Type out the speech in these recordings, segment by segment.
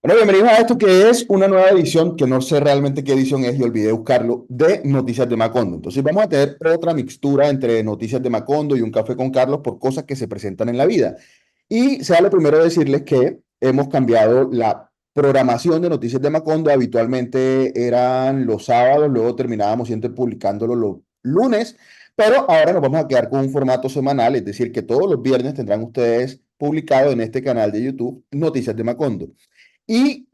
Bueno, bienvenidos a esto que es una nueva edición, que no sé realmente qué edición es y olvidé buscarlo, de Noticias de Macondo. Entonces vamos a tener otra mixtura entre Noticias de Macondo y un café con Carlos por cosas que se presentan en la vida. Y sea lo primero decirles que hemos cambiado la programación de Noticias de Macondo. Habitualmente eran los sábados, luego terminábamos siempre publicándolo los lunes, pero ahora nos vamos a quedar con un formato semanal, es decir, que todos los viernes tendrán ustedes publicado en este canal de YouTube Noticias de Macondo. Y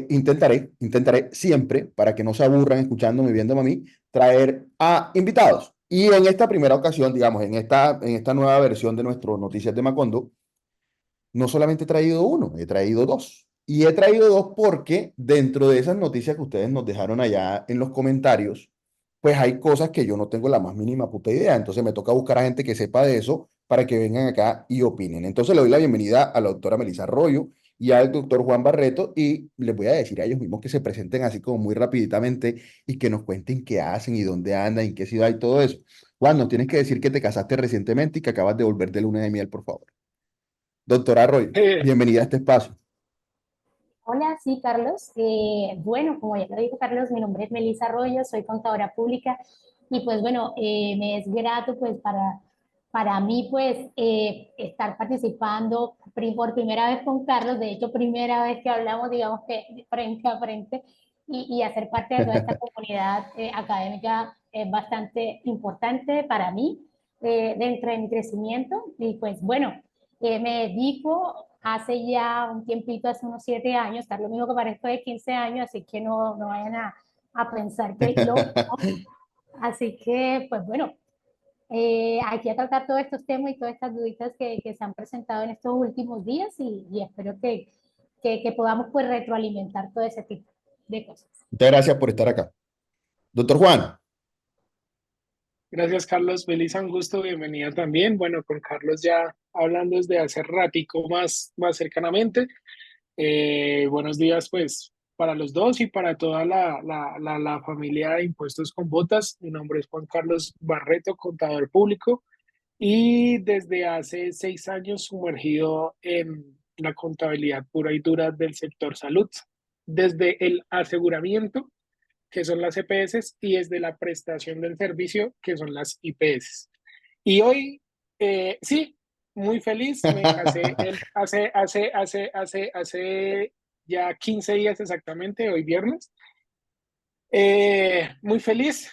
intentaré siempre, para que no se aburran escuchándome y viéndome a mí, traer a invitados. Y en esta primera ocasión, digamos, en esta nueva versión de nuestro Noticias de Macondo, no solamente he traído uno, he traído dos. Y he traído dos porque dentro de esas noticias que ustedes nos dejaron allá en los comentarios, pues hay cosas que yo no tengo la más mínima puta idea. Entonces me toca buscar a gente que sepa de eso para que vengan acá y opinen. Entonces le doy la bienvenida a la doctora Melissa Arroyo y al doctor Juan Barreto y les voy a decir a ellos mismos que se presenten así como muy rapiditamente y que nos cuenten qué hacen y dónde andan, en qué ciudad y todo eso. Juan, nos tienes que decir que te casaste recientemente y que acabas de volver de luna de miel, por favor. Doctora Arroyo, bienvenida a este espacio. Hola, sí, Carlos. Bueno, como ya lo dijo Carlos, mi nombre es Melissa Arroyo, soy contadora pública y pues bueno, me es grato pues para mí pues estar participando por primera vez con Carlos, de hecho primera vez que hablamos digamos que frente a frente y hacer parte de toda esta comunidad académica es bastante importante para mí dentro de mi crecimiento y pues bueno. Me dedico hace ya un tiempito, hace unos 7 años, está lo mismo que parezco de 15 años, así que no vayan a pensar que lo... Así que, pues bueno, aquí a tratar todos estos temas y todas estas duditas que se han presentado en estos últimos días y espero que podamos pues retroalimentar todo ese tipo de cosas. Muchas gracias por estar acá. Doctor Juan, Gracias, Carlos. Belisa, un gusto, bienvenida también. Bueno, con Carlos ya hablando desde hace ratico más cercanamente. Buenos días, pues, para los dos y para toda la familia de Impuestos con Botas. Mi nombre es Juan Carlos Barreto, contador público, y desde hace 6 años sumergido en la contabilidad pura y dura del sector salud, desde el aseguramiento que son las EPS, y desde la prestación del servicio, que son las IPS. Y hoy, sí, muy feliz, me casé hace ya 15 días exactamente, hoy viernes. Muy feliz,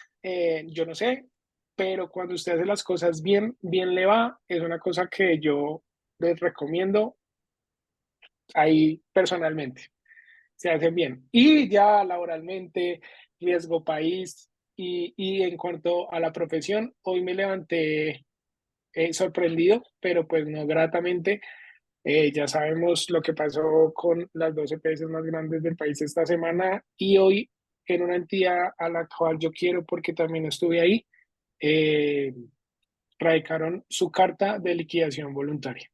yo no sé, pero cuando usted hace las cosas bien, bien le va, es una cosa que yo les recomiendo ahí personalmente se hacen bien. Y ya laboralmente, riesgo país y en cuanto a la profesión, hoy me levanté sorprendido, pero pues no gratamente. Ya sabemos lo que pasó con las 12 EPS más grandes del país esta semana y hoy en una entidad a la cual yo quiero porque también estuve ahí, eh, radicaron su carta de liquidación voluntaria.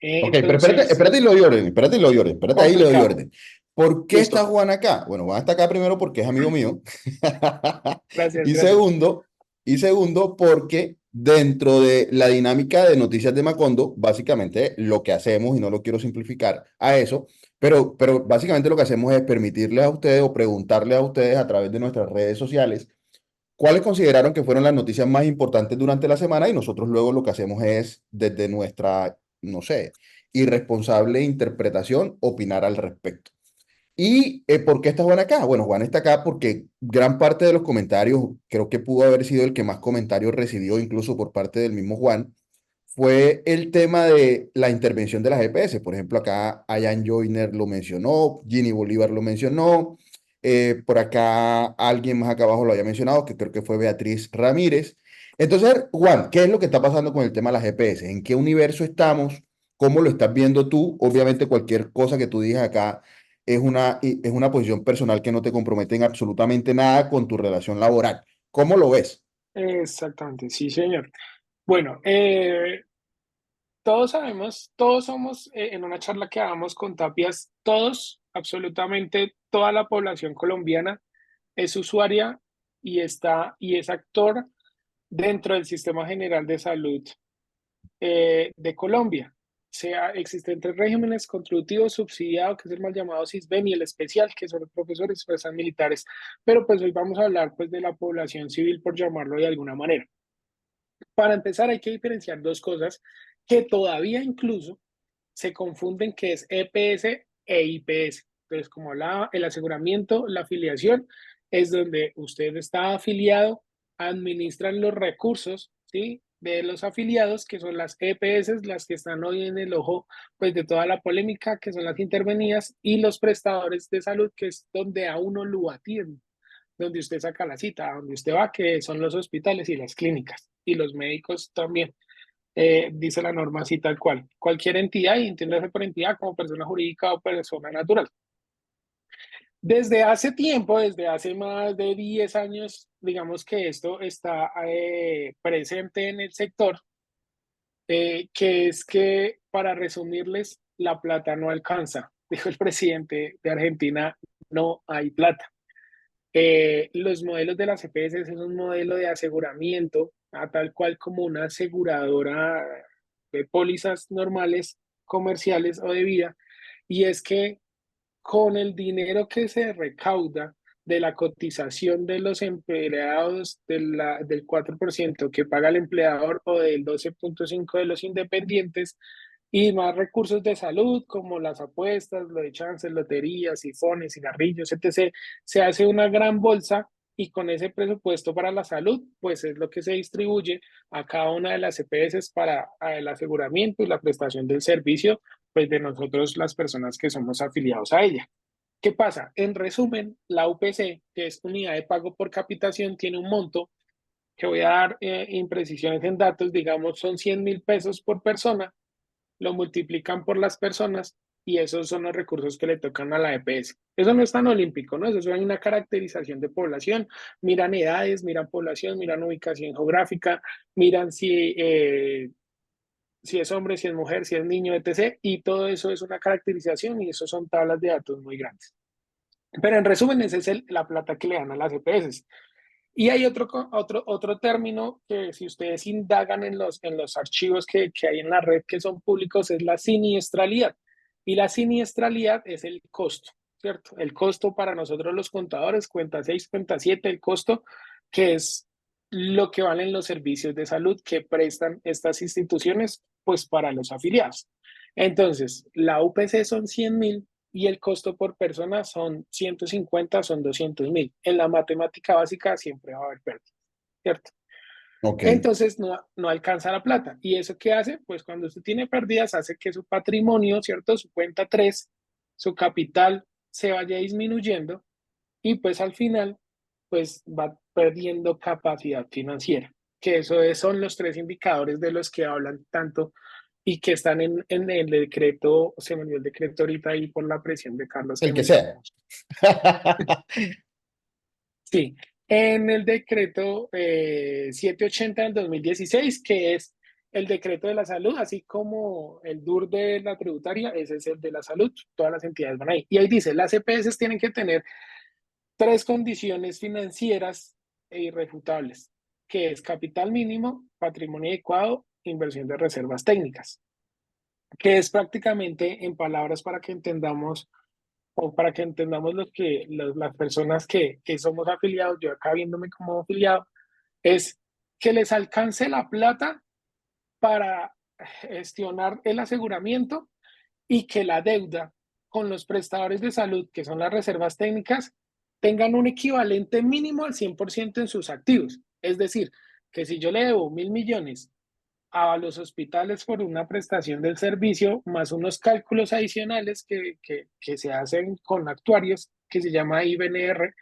ok, pero espérate, Entonces, espérate y le doy orden, espérate y le doy orden, espérate ahí y le doy complicado. orden. ¿Por qué está Listo. Juan acá? Bueno, Juan está acá primero porque es amigo mío. Gracias, Y gracias. segundo, y segundo, porque dentro de la dinámica de Noticias de Macondo, básicamente lo que hacemos, y no lo quiero simplificar a eso, pero básicamente lo que hacemos es permitirles a ustedes o preguntarles a ustedes a través de nuestras redes sociales cuáles consideraron que fueron las noticias más importantes durante la semana y nosotros luego lo que hacemos es desde nuestra, no sé, irresponsable interpretación, opinar al respecto. ¿Y por qué está Juan acá? Bueno, Juan está acá porque gran parte de los comentarios, creo que pudo haber sido el que más comentarios recibió, incluso por parte del mismo Juan, fue el tema de la intervención de las EPS. Por ejemplo, acá Ayan Joyner lo mencionó, Ginny Bolívar lo mencionó, por acá alguien más acá abajo lo había mencionado, que creo que fue Beatriz Ramírez. Entonces, Juan, ¿qué es lo que está pasando con el tema de las EPS? ¿En qué universo estamos? ¿Cómo lo estás viendo tú? Obviamente, cualquier cosa que tú digas acá es una posición personal que no te compromete en absolutamente nada con tu relación laboral. ¿Cómo lo ves? Exactamente, sí, señor. Bueno, todos sabemos, todos somos, en una charla que hagamos con Tapias, todos, absolutamente toda la población colombiana es usuaria y es actor dentro del Sistema General de Salud de Colombia, existen tres regímenes: contributivo, subsidiado, que es el mal llamado SISBEN, y el especial, que son los profesores y fuerzas militares. Pero pues hoy vamos a hablar pues de la población civil, por llamarlo de alguna manera. Para empezar, hay que diferenciar dos cosas que todavía incluso se confunden, que es EPS e IPS. Entonces, como el aseguramiento, la afiliación, es donde usted está afiliado, administran los recursos, ¿sí?, de los afiliados, que son las EPS, las que están hoy en el ojo pues de toda la polémica, que son las intervenidas, y los prestadores de salud, que es donde a uno lo atiende, donde usted saca la cita, donde usted va, que son los hospitales y las clínicas, y los médicos también. Dice la norma así tal cual: cualquier entidad, y entiéndase por entidad como persona jurídica o persona natural. Desde hace tiempo, desde hace más de 10 años, digamos que esto está presente en el sector, que es que, para resumirles, la plata no alcanza. Dijo el presidente de Argentina: no hay plata. Los modelos de las EPS es un modelo de aseguramiento, tal cual como una aseguradora de pólizas normales, comerciales o de vida, y es que con el dinero que se recauda de la cotización de los empleados, del 4% que paga el empleador, o del 12,5% de los independientes, y más recursos de salud como las apuestas, lo de chances, loterías, sifones, cigarrillos, etc., se hace una gran bolsa, y con ese presupuesto para la salud, pues es lo que se distribuye a cada una de las EPS para el aseguramiento y la prestación del servicio, pues de nosotros, las personas que somos afiliados a ella. ¿Qué pasa? En resumen, la UPC, que es unidad de pago por capitación, tiene un monto que voy a dar imprecisiones en datos, digamos, son 100.000 pesos por persona, lo multiplican por las personas, y esos son los recursos que le tocan a la EPS. Eso no es tan olímpico, ¿no? Eso es una caracterización de población. Miran edades, miran población, miran ubicación geográfica, miran si es hombre, si es mujer, si es niño, etc. Y todo eso es una caracterización, y eso son tablas de datos muy grandes. Pero en resumen, esa es la plata que le dan a las EPS. Y hay otro término que, si ustedes indagan en los archivos que hay en la red, que son públicos, es la siniestralidad. Y la siniestralidad es el costo, ¿cierto? El costo para nosotros los contadores, cuenta 6, cuenta 7, el costo, que es lo que valen los servicios de salud que prestan estas instituciones, pues para los afiliados. Entonces, la UPC son 100.000 y el costo por persona son 150, son 200.000. En la matemática básica siempre va a haber pérdida, ¿cierto? Ok. Entonces no alcanza la plata. ¿Y eso qué hace? Pues cuando usted tiene pérdidas, hace que su patrimonio, ¿cierto?, su cuenta 3, su capital, se vaya disminuyendo, y pues al final pues va perdiendo capacidad financiera, que son los tres indicadores de los que hablan tanto, y que están en el decreto. Se me olvidó el decreto ahorita ahí por la presión de Carlos, El que que me sea. llamó. Sí, en el decreto 780 del 2016, que es el decreto de la salud, así como el DUR de la tributaria, ese es el de la salud, todas las entidades van ahí. Y ahí dice: las EPS tienen que tener tres condiciones financieras e irrefutables, que es capital mínimo, patrimonio adecuado, inversión de reservas técnicas, que es prácticamente, en palabras para que entendamos, o para que entendamos las personas que somos afiliados, yo acá viéndome como afiliado, es que les alcance la plata para gestionar el aseguramiento, y que la deuda con los prestadores de salud, que son las reservas técnicas, tengan un equivalente mínimo al 100% en sus activos. Es decir, que si yo le debo 1.000.000.000 a los hospitales por una prestación del servicio, más unos cálculos adicionales que se hacen con actuarios, que se llama IBNR,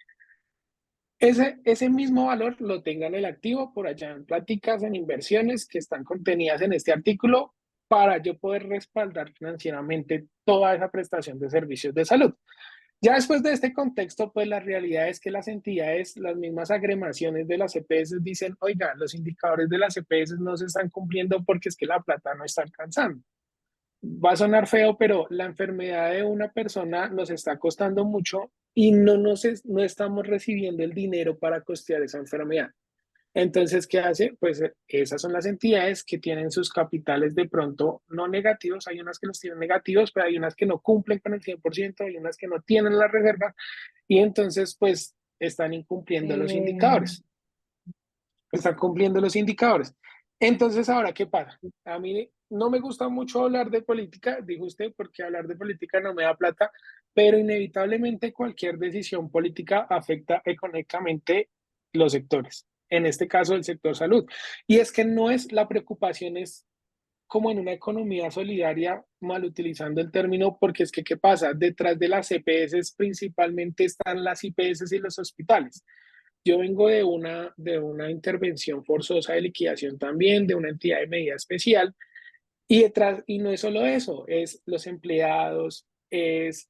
ese mismo valor lo tenga en el activo, por allá en pláticas, en inversiones que están contenidas en este artículo, para yo poder respaldar financieramente toda esa prestación de servicios de salud. Ya después de este contexto, pues la realidad es que las entidades, las mismas agremaciones de las EPS dicen: oiga, los indicadores de las EPS no se están cumpliendo porque es que la plata no está alcanzando. Va a sonar feo, pero la enfermedad de una persona nos está costando mucho, y no estamos recibiendo el dinero para costear esa enfermedad. Entonces, ¿qué hace? Pues esas son las entidades que tienen sus capitales de pronto no negativos. Hay unas que los tienen negativos, pero hay unas que no cumplen con el 100%, hay unas que no tienen la reserva y entonces pues están incumpliendo los indicadores. Están cumpliendo los indicadores. Entonces, ahora, ¿qué pasa? A mí no me gusta mucho hablar de política, dijo usted, porque hablar de política no me da plata, pero inevitablemente cualquier decisión política afecta económicamente los sectores, en este caso el sector salud. Y es que no es, la preocupación es como en una economía solidaria, mal utilizando el término, porque es que, ¿qué pasa? Detrás de las EPS principalmente están las IPS y los hospitales. Yo vengo de una intervención forzosa de liquidación también, de una entidad de medida especial, y detrás, y no es solo eso, es los empleados, es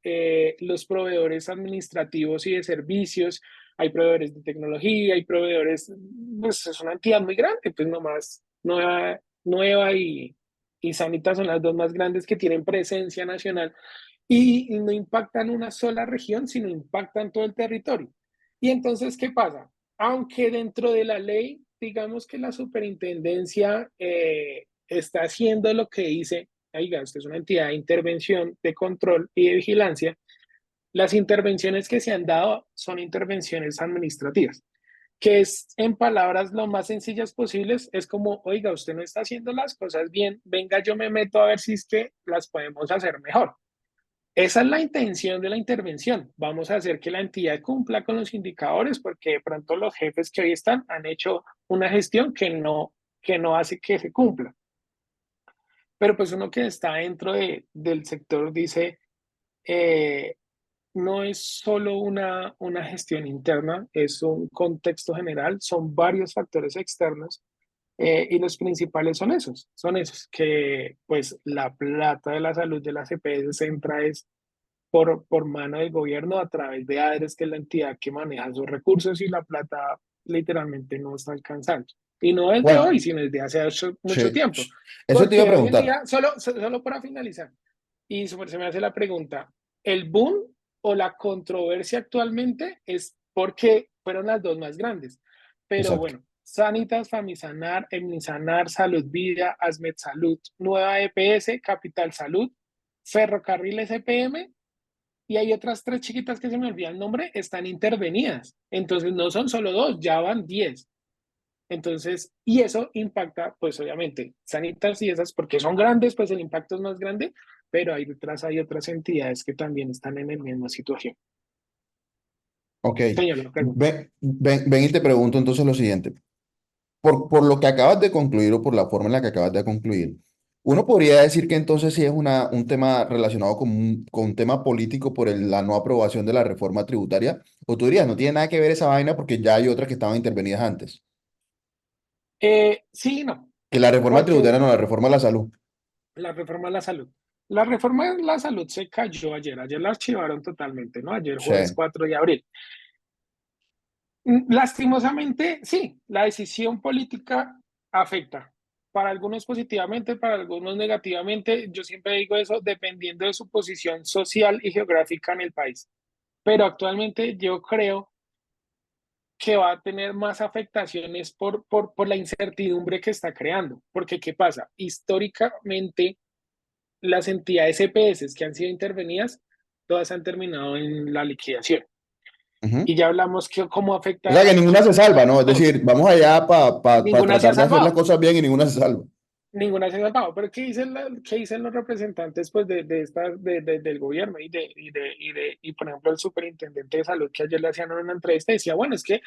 los proveedores administrativos y de servicios, hay proveedores de tecnología, hay proveedores, pues es una entidad muy grande, pues nomás nueva y Sanitas son las dos más grandes que tienen presencia nacional y no impactan una sola región, sino impactan todo el territorio. Y entonces, ¿qué pasa? Aunque dentro de la ley, digamos que la superintendencia está haciendo lo que dice, oiga, usted es una entidad de intervención, de control y de vigilancia, las intervenciones que se han dado son intervenciones administrativas, que es en palabras lo más sencillas posibles, es como, oiga, usted no está haciendo las cosas bien, venga, yo me meto a ver si es que las podemos hacer mejor. Esa es la intención de la intervención. Vamos a hacer que la entidad cumpla con los indicadores porque de pronto los jefes que hoy están han hecho una gestión que no hace que se cumpla. Pero pues uno que está dentro del sector dice, eh, no es solo una gestión interna, es un contexto general, son varios factores externos y los principales son esos, que pues la plata de la salud de las EPS entra es por mano del gobierno a través de ADRES, que es la entidad que maneja esos recursos y la plata literalmente no está alcanzando. Y no desde Bueno, hoy, sino desde hace mucho sí, tiempo. eso te iba a Porque hoy en preguntar. día, solo para finalizar, y se me hace la pregunta, ¿el boom o la controversia actualmente es porque fueron las dos más grandes? Pero Exacto. bueno, Sanitas, Famisanar, Emnisanar, Salud Vida, Asmed Salud, Nueva EPS, Capital Salud, Ferrocarriles EPM y hay otras tres chiquitas que se me olvida el nombre, están intervenidas. Entonces no son solo dos, ya van 10. Entonces, y eso impacta, pues obviamente, Sanitas y esas, porque son grandes, pues el impacto es más grande, pero ahí detrás hay otras entidades que también están en la misma situación. Ok. Señor, lo pregunto. Ven y te pregunto entonces lo siguiente. Por lo que acabas de concluir o por la forma en la que acabas de concluir, uno podría decir que entonces sí es un tema relacionado con un tema político por la no aprobación de la reforma tributaria, o tú dirías, no tiene nada que ver esa vaina porque ya hay otras que estaban intervenidas antes, Sí, no, que la reforma porque tributaria no, la reforma de la salud. la reforma de la salud. La reforma de la salud se cayó ayer la archivaron totalmente, ¿no? Ayer Sí. jueves 4 de abril. Lastimosamente, sí, la decisión política afecta. Para algunos positivamente, para algunos negativamente. Yo siempre digo eso dependiendo de su posición social y geográfica en el país. Pero actualmente yo creo que va a tener más afectaciones por la incertidumbre que está creando. Porque, ¿qué pasa? Históricamente, las entidades EPS que han sido intervenidas, todas han terminado en la liquidación. Ujú. Y ya hablamos que cómo O sea que afecta ninguna se salva, ¿no? Es todo. decir, vamos allá para Ninguna se ha tratar de hacer las salvado. cosas bien y ninguna se salva. Ninguna se ha salvado. Pero qué dicen los representantes pues, del gobierno y, por ejemplo, el superintendente de salud que ayer le hacían una entrevista decía, bueno, es que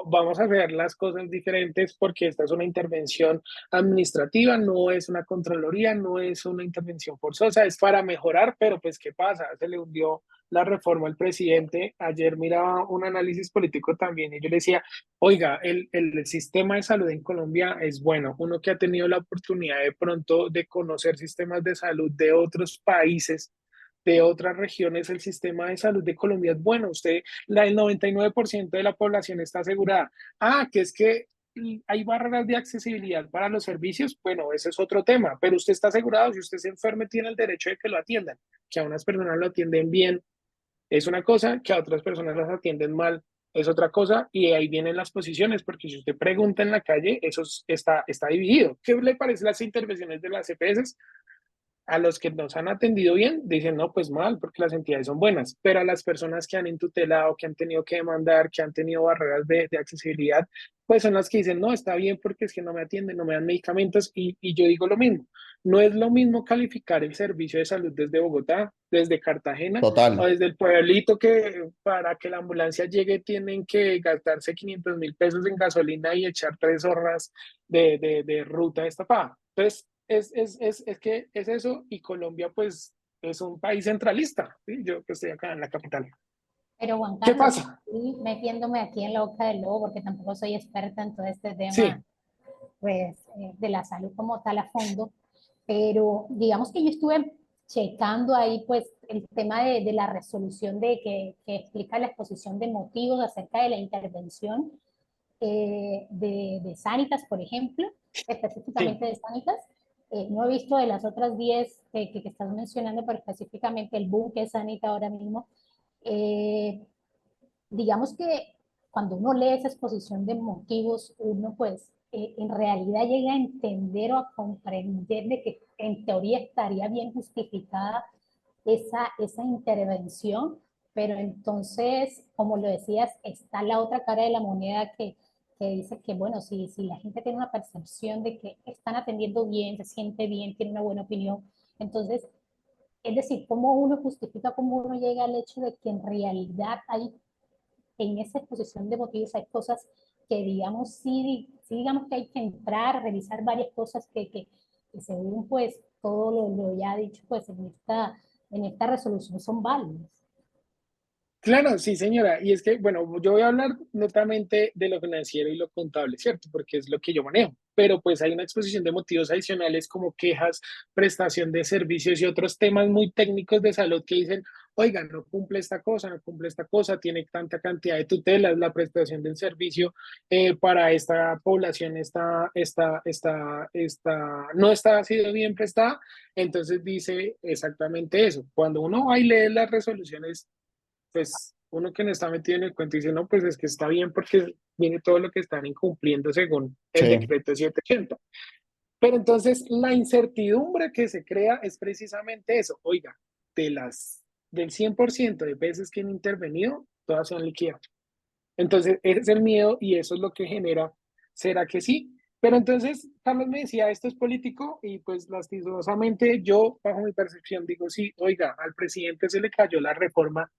vamos a hacer las cosas diferentes porque esta es una intervención administrativa, no es una contraloría, no es una intervención forzosa, es para mejorar, pero pues, ¿qué pasa? Se le hundió la reforma al presidente. Ayer miraba un análisis político también y yo le decía, oiga, el sistema de salud en Colombia es bueno. Uno que ha tenido la oportunidad de pronto de conocer sistemas de salud de otros países, de otras regiones, el sistema de salud de Colombia es bueno. El 99% de la población está asegurada. Ah, que es que hay barreras de accesibilidad para los servicios. Bueno, ese es otro tema, pero usted está asegurado. Si usted se enferme, tiene el derecho de que lo atiendan. Que a unas personas lo atienden bien es una cosa, que a otras personas las atienden mal es otra cosa y ahí vienen las posiciones, porque si usted pregunta en la calle, está dividido. ¿Qué le parecen las intervenciones de las EPS? A los que nos han atendido bien, dicen, no, pues mal, porque las entidades son buenas, pero a las personas que han intutelado, que han tenido que demandar, que han tenido barreras de accesibilidad, pues son las que dicen, no, está bien porque es que no me atienden, no me dan medicamentos, y yo digo lo mismo, no es lo mismo calificar el servicio de salud desde Bogotá, desde Cartagena, o Total. desde el pueblito que para que la ambulancia llegue tienen que gastarse 500.000 pesos en gasolina y echar 3 horas de ruta destapada. Entonces, es que es eso, y Colombia pues es un país centralista, ¿sí? Yo que estoy acá en la capital. Pero Juan ¿Qué Carlos, pasa? y metiéndome aquí en la boca del lobo, porque tampoco soy experta en todo este tema, Sí, pues, de la salud como tal a fondo, pero digamos que yo estuve checando ahí, pues, el tema de la resolución que explica la exposición de motivos acerca de la intervención de Sanitas, por ejemplo, sí, específicamente de Sanitas. No he visto de las otras 10 que estás mencionando, pero específicamente el boom que es Sanita ahora mismo. Eh, digamos que cuando uno lee esa exposición de motivos, uno pues en realidad llega a entender o a comprender de que en teoría estaría bien justificada esa intervención, pero entonces, como lo decías, está la otra cara de la moneda que dice que, bueno, si la gente tiene una percepción de que están atendiendo bien, se siente bien, tiene una buena opinión, entonces, es decir, cómo uno justifica, cómo uno llega al hecho de que en realidad hay en esa exposición de motivos hay cosas que digamos, sí digamos que hay que entrar, revisar varias cosas que según pues todo lo ya dicho pues en esta resolución son válidas. claro, sí, señora. Y es que, bueno, yo voy a hablar netamente de lo financiero y lo contable, ¿cierto? Porque es lo que yo manejo. Pero pues hay una exposición de motivos adicionales como quejas, prestación de servicios y otros temas muy técnicos de salud que dicen, oiga, no cumple esta cosa, no cumple esta cosa, tiene tanta cantidad de tutelas, la prestación del servicio para esta población no está ha sido bien prestada. Entonces dice exactamente eso. Cuando uno va y lee las resoluciones, pues uno que no está metido en el cuento dice, no, pues es que está bien porque viene todo lo que están incumpliendo según el Sí, decreto 780. Pero entonces la incertidumbre que se crea es precisamente eso. Oiga, del 100% de veces que han intervenido, todas son liquidadas. Entonces, ese es el miedo y eso es lo que genera, ¿será que sí? Pero entonces, Carlos me decía, esto es político y pues lastimosamente yo, bajo mi percepción, digo, sí, oiga, al presidente se le cayó la reforma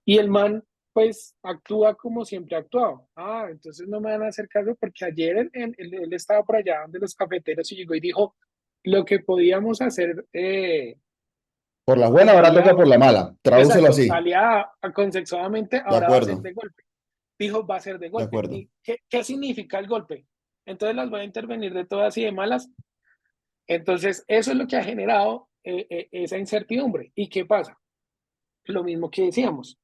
y el man, pues, actúa como siempre ha actuado. Ah, entonces no me van a hacer caso porque ayer él estaba por allá donde los cafeteros y llegó y dijo, lo que podíamos hacer, por la buena ahora toca salía, por la mala. Tradúcelo exacto, así. salía consensuadamente, De ahora va a ser acuerdo, de golpe. Dijo, va a ser de de golpe. acuerdo. ¿Y qué significa el golpe? Entonces las voy a intervenir de todas y de malas. Entonces, eso es lo que ha generado esa incertidumbre. ¿Y qué pasa? Lo mismo que decíamos.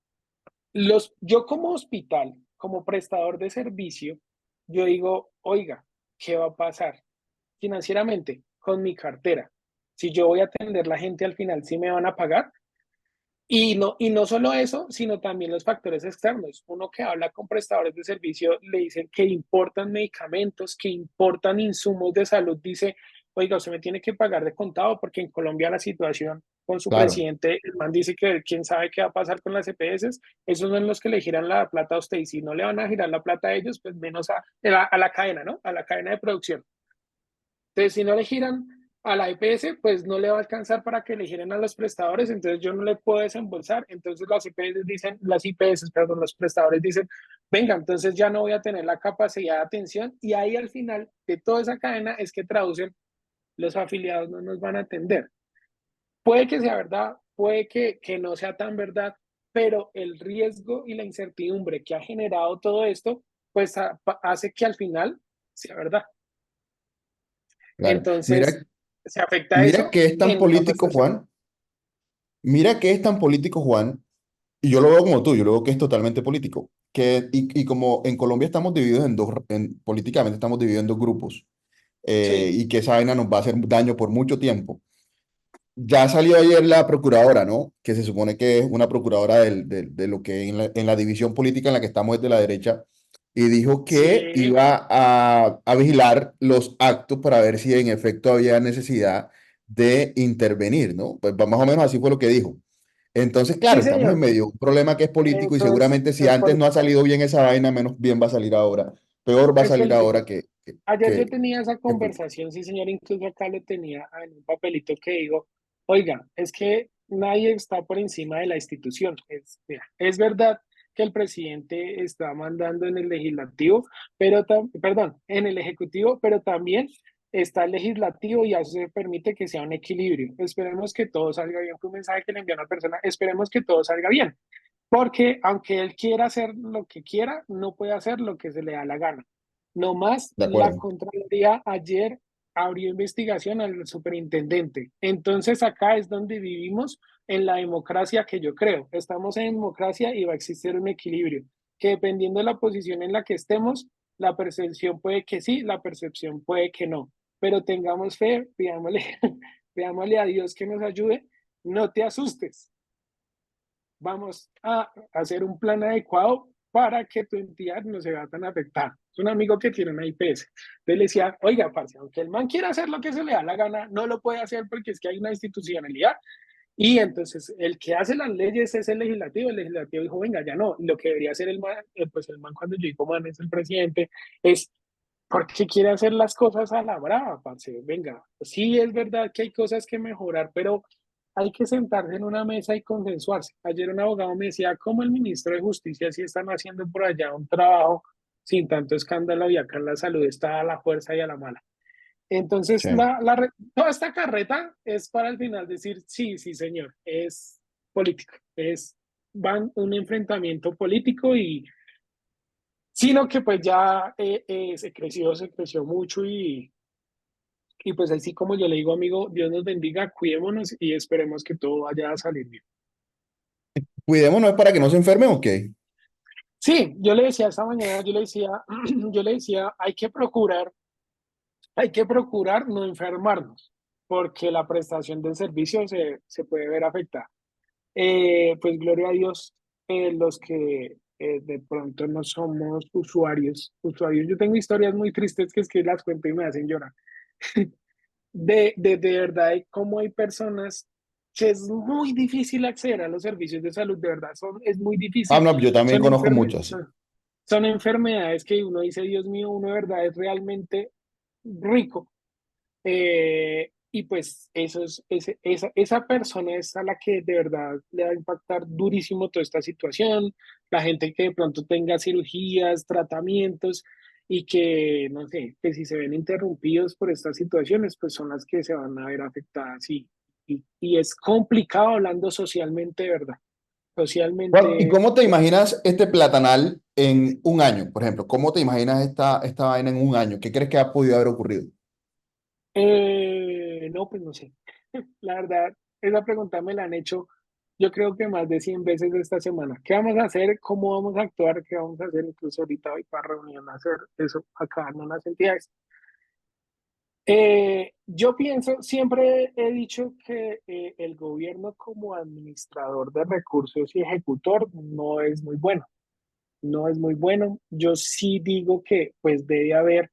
Yo como hospital, como prestador de servicio, yo digo, oiga, ¿qué va a pasar financieramente con mi cartera? Si yo voy a atender a la gente al final, ¿sí me van a pagar? Y no solo eso, sino también los factores externos. Uno que habla con prestadores de servicio le dicen que importan medicamentos, que importan insumos de salud. Dice, oiga, usted me tiene que pagar de contado porque en Colombia la situación con su Claro, presidente, el man dice que quién sabe qué va a pasar con las EPS. Esos son los que le giran la plata a usted. Y si no le van a girar la plata a ellos, pues menos a la cadena, ¿no? A la cadena de producción. Entonces, si no le giran a la EPS, pues no le va a alcanzar para que le giren a los prestadores, entonces yo no le puedo desembolsar. Entonces las IPS, perdón, los prestadores dicen, venga, entonces ya no voy a tener la capacidad de atención y ahí al final de toda esa cadena es que traducen los afiliados no nos van a atender. Puede que sea verdad, puede que no sea tan verdad, pero el riesgo y la incertidumbre que ha generado todo esto, pues hace que al final sea verdad. claro. Entonces, Mira, se afecta mira eso que es tan en la político, prestación. Juan. Mira que es tan político, Juan. Y yo lo veo como tú, yo lo veo que es totalmente político. Y como en Colombia estamos divididos en dos, políticamente estamos divididos en dos grupos, Sí, y que esa vaina nos va a hacer daño por mucho tiempo. ya salió ayer la procuradora, ¿no? Que se supone que es una procuradora de lo que en la división política en la que estamos es de la derecha, y dijo que Sí, iba a vigilar los actos para ver si en efecto había necesidad de intervenir, ¿no? Pues más o menos así fue lo que dijo. Entonces, claro, sí, estamos en señor. medio de un problema que es político y Eso seguramente si es antes no ha político. salido bien esa vaina, menos bien va a salir ahora. Peor va a Es salir político. ahora que, que, Ayer yo que, tenía esa que político. conversación, sí, señor, incluso acá lo tenía en un papelito que digo, oiga, es que nadie está por encima de la institución. Mira, es verdad que el presidente está mandando en el legislativo, perdón, en el ejecutivo, pero también está el legislativo y eso se permite que sea un equilibrio. Esperemos que todo salga bien. Fue un mensaje que le envió a una persona, esperemos que todo salga bien, porque aunque él quiera hacer lo que quiera, no puede hacer lo que se le da la gana. No más, De la acuerdo. Contraloría ayer abrió investigación al superintendente. Entonces acá es donde vivimos en la democracia que yo creo. Estamos en democracia y va a existir un equilibrio, que dependiendo de la posición en la que estemos, la percepción puede que sí, la percepción puede que no. Pero tengamos fe, pidámosle, pidámosle a Dios que nos ayude. No te asustes, vamos a hacer un plan adecuado para que tu entidad no se vea tan afectada. Es un amigo que tiene una IPS. Entonces le decía, oiga, parce, aunque el man quiera hacer lo que se le da la gana, no lo puede hacer porque es que hay una institucionalidad. Y entonces el que hace las leyes es el legislativo. El legislativo dijo, venga, ya no. Lo que debería hacer el man, pues el man cuando yo digo man es el presidente, es porque quiere hacer las cosas a la brava, parce. Venga, sí es verdad que hay cosas que mejorar, pero hay que sentarse en una mesa y consensuarse. Ayer un abogado me decía, ¿cómo el ministro de Justicia sí están haciendo por allá un trabajo sin tanto escándalo y acá en la salud está a la fuerza y a la mala? Entonces, Sí. toda esta carreta es para al final decir, sí, sí, señor, es político, van un enfrentamiento político y sino que pues ya se creció mucho y pues así como yo le digo, amigo, Dios nos bendiga, cuidémonos y esperemos que todo vaya a salir bien. Cuidémonos para que no se enfermen, ¿ok? Sí, yo le decía esta mañana, yo le decía, yo le decía, hay que procurar no enfermarnos, porque la prestación del servicio se puede ver afectada. Pues gloria a Dios, los que de pronto no somos usuarios. Yo tengo historias muy tristes que las cuento y me hacen llorar. De verdad, cómo hay personas que es muy difícil acceder a los servicios de salud, de verdad, es muy Ah, difícil. no, yo también Son, conozco enferme, muchas. son, son enfermedades que uno dice, Dios mío, uno de verdad es realmente rico. Y pues esa persona es a la que de verdad le va a impactar durísimo toda esta situación, la gente que de pronto tenga cirugías, tratamientos y que, no sé, que si se ven interrumpidos por estas situaciones, pues son las que se van a ver afectadas y es complicado hablando socialmente, de verdad. Juan, ¿y Socialmente, cómo te imaginas este platanal en un año, por ejemplo? ¿Cómo te imaginas esta vaina en un año? ¿Qué crees que ha podido haber ocurrido? no, pues no sé. La verdad, esa pregunta me la han hecho, yo creo que más de 100 veces esta semana. ¿Qué vamos a hacer? ¿Cómo vamos a actuar? ¿Qué vamos a hacer? Incluso ahorita voy para reunión a hacer eso acá en unas entidades. Yo pienso, siempre he dicho que el gobierno como administrador de recursos y ejecutor no es muy bueno, no es muy bueno. Yo sí digo que pues debe haber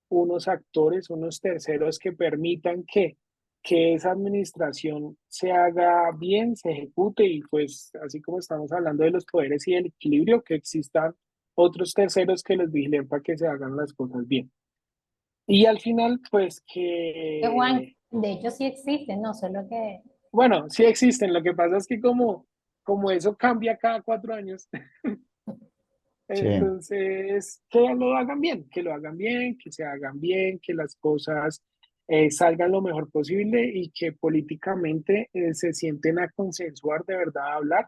unos actores, unos terceros que permitan que esa administración se haga bien, se ejecute y pues así como estamos hablando de los poderes y el equilibrio, que existan otros terceros que los vigilen para que se hagan las cosas bien. Y al final, pues Que Juan, que, de hecho sí existen, no solo que bueno, sí existen, lo que pasa es que como eso cambia cada 4 años. Sí. Entonces, que lo hagan bien, que lo hagan bien, que se hagan bien, que las cosas salgan lo mejor posible y que políticamente se sienten a consensuar de verdad a hablar,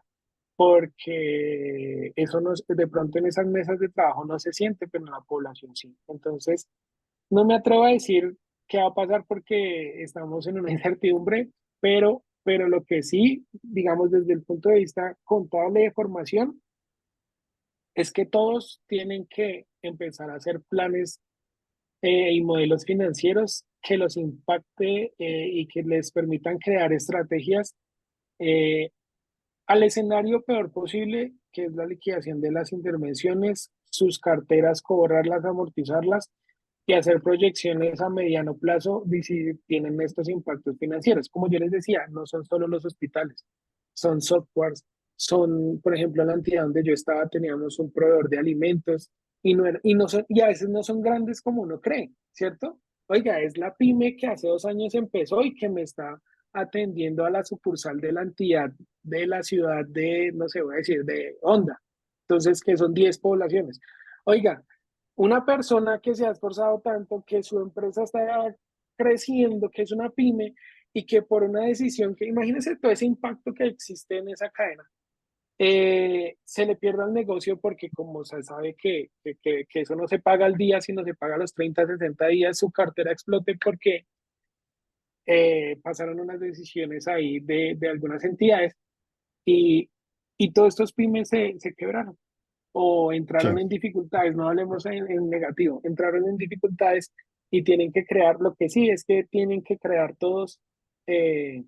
porque eso no, de pronto en esas mesas de trabajo no se siente, pero en la población sí. Entonces, no me atrevo a decir qué va a pasar porque estamos en una incertidumbre, pero lo que sí, digamos desde el punto de vista contable de formación, es que todos tienen que empezar a hacer planes y modelos financieros que los impacte y que les permitan crear estrategias eh, al escenario peor posible, que es la liquidación de las intervenciones, sus carteras, cobrarlas, amortizarlas y hacer proyecciones a mediano plazo de si tienen estos impactos financieros. Como yo les decía, no son solo los hospitales, son softwares, son, por ejemplo, la entidad donde yo estaba, teníamos un proveedor de alimentos y, no era- y, no son, y a veces no son grandes como uno cree, ¿cierto? Oiga, es la pyme que hace 2 años empezó y que me está atendiendo a la sucursal de la entidad de la ciudad de, no sé, voy a decir, de Honda. Entonces, que son 10 poblaciones. Oiga, una persona que se ha esforzado tanto, que su empresa está creciendo, que es una pyme, y que por una decisión que, imagínense todo ese impacto que existe en esa cadena, se le pierda el negocio porque como se sabe que eso no se paga al día, sino se paga a los 30 60 días, su cartera explote porque pasaron unas decisiones ahí de algunas entidades y, y todos estos pymes se quebraron o entraron en Sí, dificultades, no hablemos en negativo, entraron en dificultades y tienen que crear, lo que sí es que tienen que crear eh,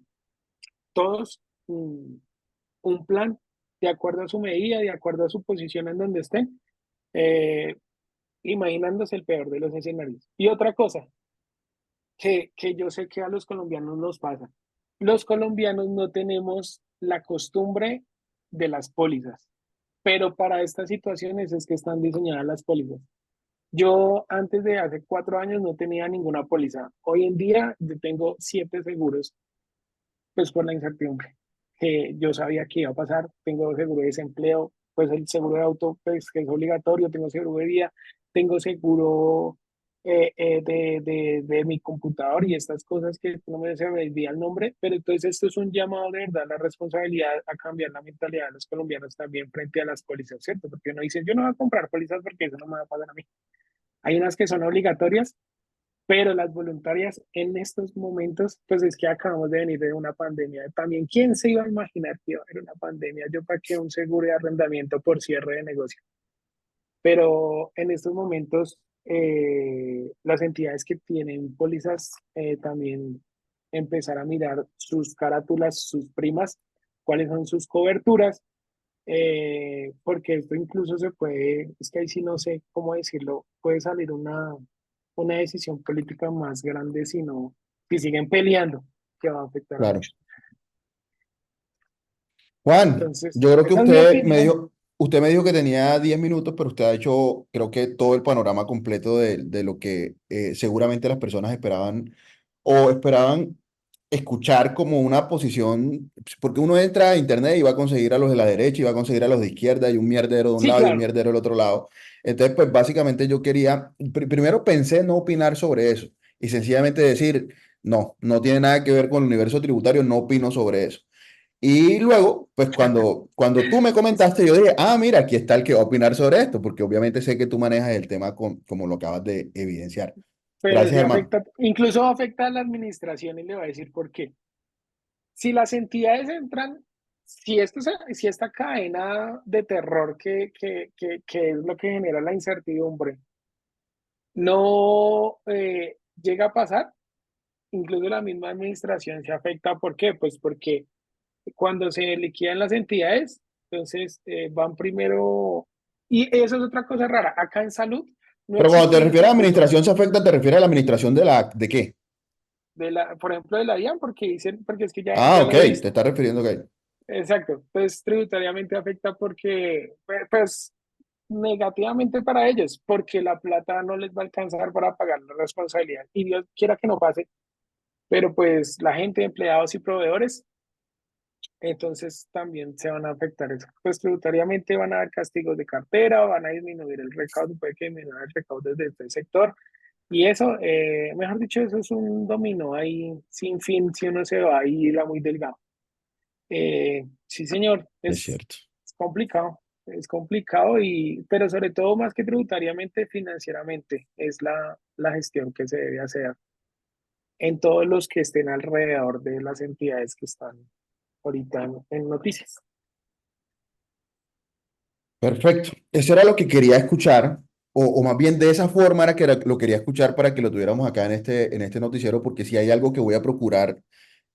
todos un plan de acuerdo a su medida, de acuerdo a su posición en donde estén, eh, imaginándose el peor de los escenarios. Y otra cosa que yo sé que a los colombianos nos pasa, los colombianos no tenemos la costumbre de las pólizas, pero para estas situaciones es que están diseñadas las pólizas. Yo antes de hace 4 años no tenía ninguna póliza. Hoy en día yo tengo 7 seguros, pues por la incertidumbre que yo sabía que iba a pasar. Tengo seguro de desempleo, pues el seguro de auto, pues que es obligatorio, tengo seguro de vida, tengo seguro de mi computador y estas cosas que no se me olvida el nombre, pero entonces esto es un llamado de verdad, la responsabilidad a cambiar la mentalidad de los colombianos también frente a las pólizas, ¿cierto? Porque uno dice, yo no voy a comprar pólizas porque eso no me va a pasar a mí. Hay unas que son obligatorias, pero las voluntarias en estos momentos, pues es que acabamos de venir de una pandemia. También, ¿quién se iba a imaginar que iba a haber una pandemia? Yo pagué un seguro de arrendamiento por cierre de negocio. Pero en estos momentos, las entidades que tienen pólizas también empezar a mirar sus carátulas, sus primas, cuáles son sus coberturas, porque esto incluso se puede, es que ahí sí no sé cómo decirlo, puede salir una decisión política más grande si no, si siguen peleando, que va a afectar a claro. muchos. Juan, Entonces, yo creo que esa es mi opinión. usted me dijo que tenía 10 minutos, pero usted ha hecho, creo que todo el panorama completo de lo que seguramente las personas esperaban o esperaban escuchar como una posición, porque uno entra a internet y va a conseguir a los de la derecha y va a conseguir a los de izquierda y un mierdero de un Sí, lado y un claro, mierdero del otro lado. Entonces, pues básicamente yo quería, primero pensé no opinar sobre eso y sencillamente decir, no, no tiene nada que ver con el universo tributario, no opino sobre eso. Y luego, pues cuando tú me comentaste, yo dije, ah, mira, aquí está el que va a opinar sobre esto, porque obviamente sé que tú manejas el tema como lo acabas de evidenciar. pero sí Gracias, hermano. afecta, incluso afecta a la administración y le voy a decir por qué. Si las entidades entran, si esta cadena de terror que es lo que genera la incertidumbre, no llega a pasar, incluso la misma administración se afecta. ¿Por qué? Pues porque cuando se liquidan las entidades, entonces van primero, y eso es otra cosa rara, acá en salud no Pero cuando existe te un refieres a instituto administración se afecta, ¿te refieres a la administración ¿de qué? por ejemplo, de la DIAN, porque dicen, porque es que Ah, ya ok, lo he te visto. estás refiriendo, ok. Exacto, pues tributariamente afecta porque, pues, negativamente para ellos, porque la plata no les va a alcanzar para pagar la responsabilidad. Y Dios quiera que no pase, pero pues la gente, empleados y proveedores, entonces también se van a afectar eso. Pues tributariamente van a haber castigos de cartera, van a disminuir el recaudo, puede que disminuya el recaudo desde este sector. Y eso, mejor dicho, eso es un dominó ahí sin fin si uno se va y la muy delgado. Sí, señor, Es cierto. es complicado y, pero sobre todo más que tributariamente, financieramente, es la gestión que se debe hacer en todos los que estén alrededor de las entidades que están ahorita en noticias. Perfecto. Eso era lo que quería escuchar, o más bien de esa forma era que lo quería escuchar para que lo tuviéramos acá en este noticiero, porque si hay algo que voy a procurar,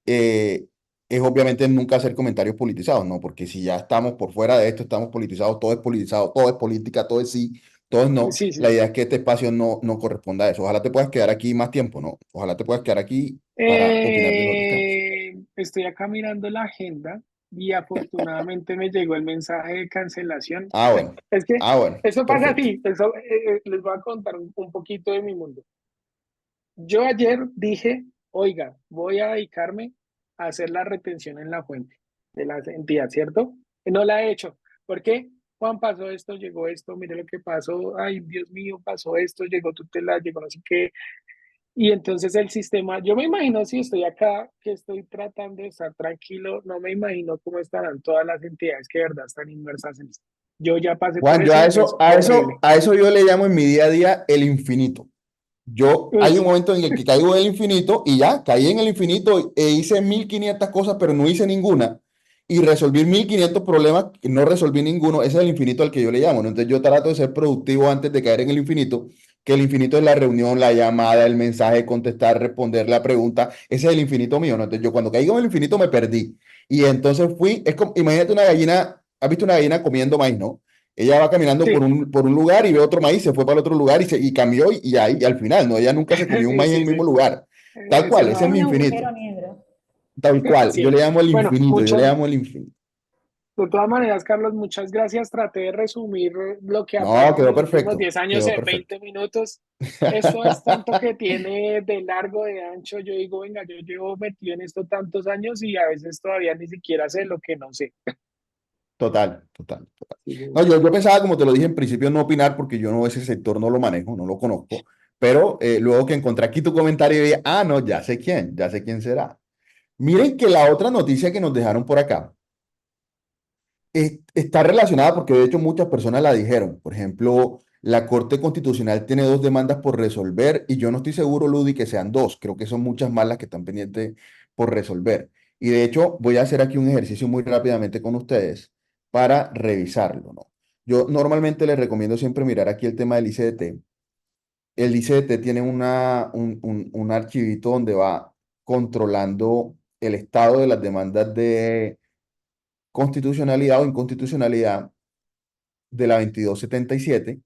eh, es obviamente nunca hacer comentarios politizados, ¿no? Porque si ya estamos por fuera de esto, estamos politizados, todo es politizado, todo es política, todo es sí, todo es no. Sí, La sí. idea es que este espacio no corresponda a eso. Ojalá te puedas quedar aquí más tiempo, ¿no? Ojalá te puedas quedar aquí para opinar de los otros temas. Estoy acá mirando la agenda y afortunadamente me llegó el mensaje de cancelación. Ah, bueno. Es que Ah, bueno. eso pasa Perfecto. así, eso, les voy a contar un poquito de mi mundo. Yo ayer dije, oiga, voy a dedicarme a hacer la retención en la fuente de la entidad, ¿cierto? Y no la he hecho. ¿Por qué? Juan, pasó esto, llegó esto, mire lo que pasó, ay, Dios mío, pasó esto, llegó tutela, llegó no sé qué. Y entonces el sistema, yo me imagino si estoy acá, que estoy tratando de estar tranquilo, no me imagino cómo estarán todas las entidades que de verdad están inmersas en esto. Yo ya pasé por Juan, yo eso, es horrible. a eso yo le llamo en mi día a día el infinito. Yo, hay un Uy, momento en el que caigo en el infinito y ya, caí en el infinito e hice 1500 cosas, pero no hice ninguna. Y resolví 1500 problemas y no resolví ninguno. Ese es el infinito al que yo le llamo, ¿no? Entonces yo trato de ser productivo antes de caer en el infinito, que el infinito es la reunión, la llamada, el mensaje, contestar, responder la pregunta. Ese es el infinito mío, ¿no? Entonces yo cuando caigo en el infinito me perdí. Y entonces fui, es como, imagínate una gallina, ¿has visto una gallina comiendo maíz, no? Ella va caminando sí, por un lugar y ve otro maíz, se fue para el otro lugar y cambió y ahí, y al final, ¿no? Ella nunca se comió un sí, maíz en el sí, mismo sí, lugar. Tal es cual, el ese es En mi un mapa. infinito. agujero negro. Tal cual, yo le Sí. llamo el Bueno, infinito, yo le muchas, llamo el infinito. de todas maneras, Carlos, muchas gracias. Traté de resumir lo que ha No, pasado en quedó los últimos perfecto, 10 años quedó en perfecto. 20 minutos. Esto es tanto que tiene de largo, de ancho. Yo digo, venga, yo llevo metido en esto tantos años y a veces todavía ni siquiera sé lo que no sé. Total, total, total. Sí, No, yo pensaba, como te lo dije en principio, no opinar porque yo no ese sector no lo manejo, no lo conozco, pero luego que encontré aquí tu comentario dije, ah, no, ya sé quién será. Miren que la otra noticia que nos dejaron por acá está relacionada porque de hecho muchas personas la dijeron. Por ejemplo, la Corte Constitucional tiene dos demandas por resolver y yo no estoy seguro, Ludi, que sean dos. Creo que son muchas más las que están pendientes por resolver. Y de hecho voy a hacer aquí un ejercicio muy rápidamente con ustedes para revisarlo, ¿no? Yo normalmente les recomiendo siempre mirar aquí el tema del ICDT. El ICDT tiene un archivito donde va controlando el estado de las demandas de constitucionalidad o inconstitucionalidad de la 2277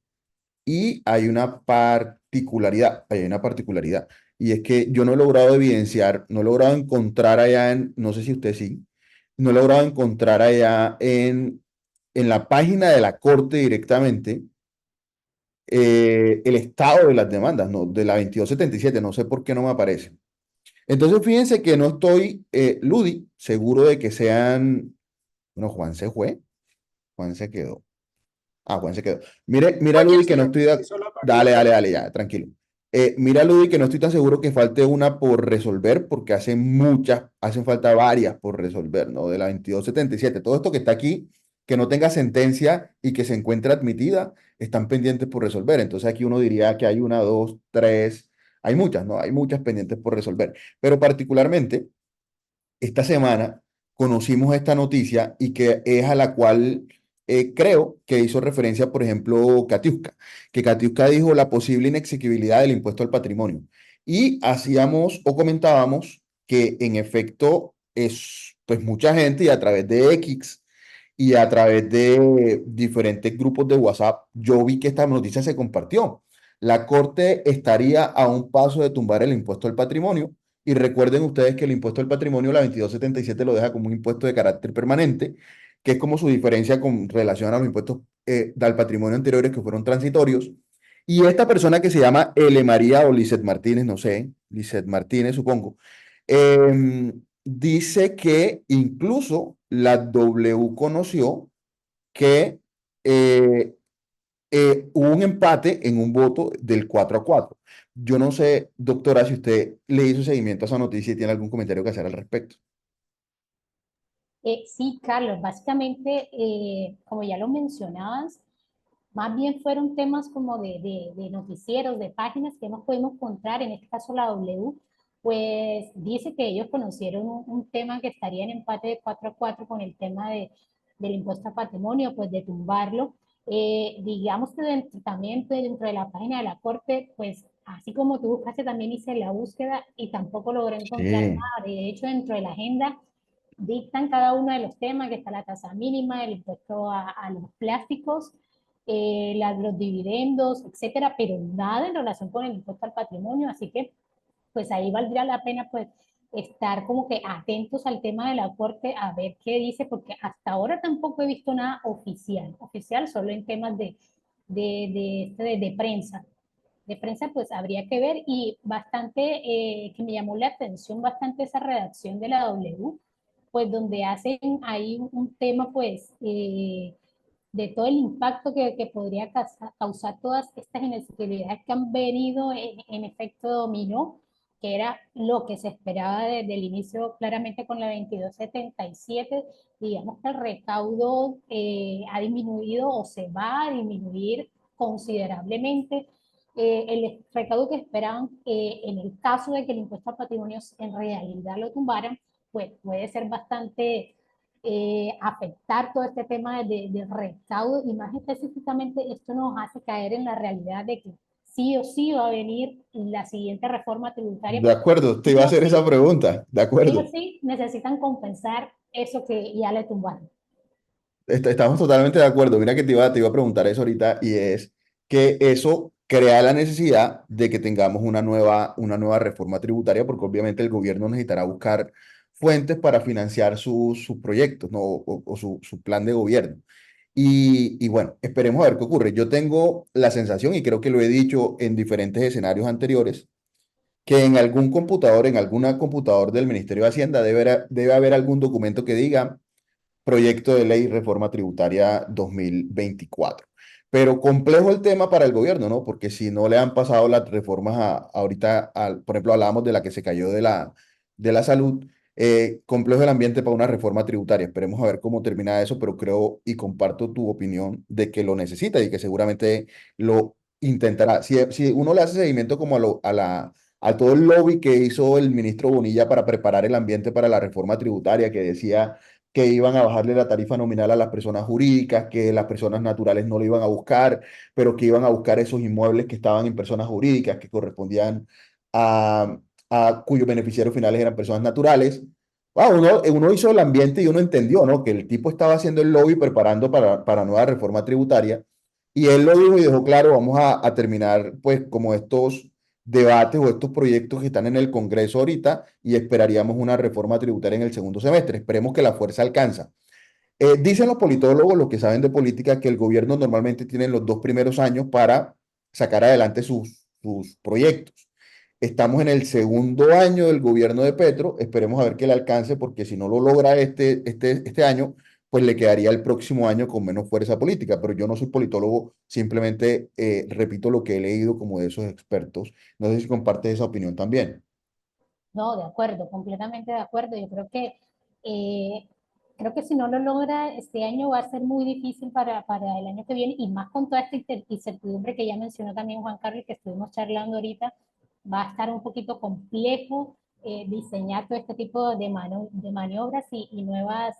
y hay una particularidad, y es que yo no he logrado evidenciar, no he logrado encontrar allá no sé si usted sí, no he logrado encontrar allá en la página de la Corte directamente el estado de las demandas, no, de la 2277 no sé por qué no me aparece. Entonces, fíjense que no estoy, Ludi, seguro de que sean, bueno, Juan se fue, Juan se quedó. Ah, Juan se quedó. Mira, Aquí Ludi, que estoy, no aquí estoy. estoy, solo apagué la Dale, cámara. ya, tranquilo. Mira, Ludi, que no estoy tan seguro que falte una por resolver, porque hacen falta varias por resolver, ¿no? De la 2277. Todo esto que está aquí, que no tenga sentencia y que se encuentre admitida, están pendientes por resolver. Entonces aquí uno diría que hay una, dos, tres, hay muchas, ¿no? Hay muchas pendientes por resolver. Pero particularmente esta semana conocimos esta noticia y que es a la cual creo que hizo referencia, por ejemplo, Katiuska, que Katiuska dijo la posible inexequibilidad del impuesto al patrimonio. Y hacíamos o comentábamos que en efecto es pues mucha gente y a través de X y a través de diferentes grupos de WhatsApp, yo vi que esta noticia se compartió. La Corte estaría a un paso de tumbar el impuesto al patrimonio y recuerden ustedes que el impuesto al patrimonio, la 2277 lo deja como un impuesto de carácter permanente, que es como su diferencia con relación a los impuestos del patrimonio anteriores que fueron transitorios. Y esta persona que se llama Ele María o Lizeth Martínez, no sé, Lizeth Martínez supongo, dice que incluso la W conoció que eh, hubo un empate en un voto del 4-4. Yo no sé, doctora, si usted le hizo seguimiento a esa noticia y tiene algún comentario que hacer al respecto. Sí, Carlos, básicamente, como ya lo mencionabas, más bien fueron temas como de noticieros, de páginas que nos podemos encontrar, en este caso la W, pues dice que ellos conocieron un tema que estaría en empate de 4-4 con el tema del impuesto a patrimonio, pues de tumbarlo. Digamos que también dentro de la página de la Corte, pues así como tú buscaste, también hice la búsqueda y tampoco logré encontrar Sí, nada. De hecho, dentro de la agenda dictan cada uno de los temas, que está la tasa mínima, el impuesto a los plásticos, los dividendos, etcétera, pero nada en relación con el impuesto al patrimonio. Así que pues ahí valdría la pena pues estar como que atentos al tema de la Corte a ver qué dice, porque hasta ahora tampoco he visto nada oficial solo en temas de prensa. De prensa pues habría que ver y bastante, que me llamó la atención bastante esa redacción de la W, pues donde hacen ahí un tema pues de todo el impacto que podría causar todas estas inestabilidades que han venido en efecto dominó, que era lo que se esperaba desde el inicio claramente con la 2277. Digamos que el recaudo ha disminuido o se va a disminuir considerablemente. El recaudo que esperaban en el caso de que el impuesto al patrimonio en realidad lo tumbaran, pues puede ser bastante afectar todo este tema de recaudo y más específicamente esto nos hace caer en la realidad de que sí o sí va a venir la siguiente reforma tributaria de porque acuerdo, te iba a hacer esa pregunta, de sí o acuerdo. sí necesitan compensar eso que ya le tumbaron. Estamos totalmente de acuerdo. Mira que te iba a preguntar eso ahorita y es que eso crea la necesidad de que tengamos una nueva reforma tributaria porque obviamente el gobierno necesitará buscar fuentes para financiar sus proyectos, ¿no? O su plan de gobierno. Y bueno, esperemos a ver qué ocurre. Yo tengo la sensación, y creo que lo he dicho en diferentes escenarios anteriores, que en algún computador, en alguna computador del Ministerio de Hacienda debe haber algún documento que diga Proyecto de Ley Reforma Tributaria 2024. Pero complejo el tema para el gobierno, ¿no? Porque si no le han pasado las reformas ahorita, por ejemplo, hablábamos de la que se cayó de la salud, complejo el ambiente para una reforma tributaria. Esperemos a ver cómo termina eso, pero creo y comparto tu opinión de que lo necesita y que seguramente lo intentará. Si uno le hace seguimiento como a todo el lobby que hizo el ministro Bonilla para preparar el ambiente para la reforma tributaria, que decía que iban a bajarle la tarifa nominal a las personas jurídicas, que las personas naturales no lo iban a buscar, pero que iban a buscar esos inmuebles que estaban en personas jurídicas, que correspondían a, cuyos beneficiarios finales eran personas naturales. Uno hizo el ambiente y uno entendió, ¿no? Que el tipo estaba haciendo el lobby preparando para nueva reforma tributaria. Y él lo dijo y dejó claro, vamos a terminar pues como estos debates o estos proyectos que están en el Congreso ahorita y esperaríamos una reforma tributaria en el segundo semestre. Esperemos que la fuerza alcanza. Dicen los politólogos, los que saben de política, que el gobierno normalmente tiene los 2 primeros años para sacar adelante sus proyectos. Estamos en el segundo año del gobierno de Petro, esperemos a ver que le alcance, porque si no lo logra este año, pues le quedaría el próximo año con menos fuerza política. Pero yo no soy politólogo, simplemente repito lo que he leído como de esos expertos. No sé si compartes esa opinión también. No, de acuerdo, completamente de acuerdo. Yo eh, creo que si no lo logra este año va a ser muy difícil para el año que viene y más con toda esta incertidumbre que ya mencionó también Juan Carlos, que estuvimos charlando ahorita, va a estar un poquito complejo diseñar todo este tipo de maniobras y nuevos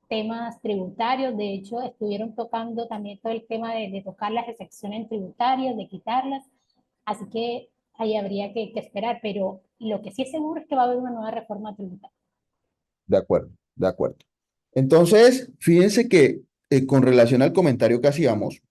temas tributarios. De hecho, estuvieron tocando también todo el tema de tocar las excepciones tributarias, de quitarlas. Así que ahí habría que esperar, pero lo que sí es seguro es que va a haber una nueva reforma tributaria. De acuerdo, de acuerdo. Entonces, fíjense que con relación al comentario que hacíamos,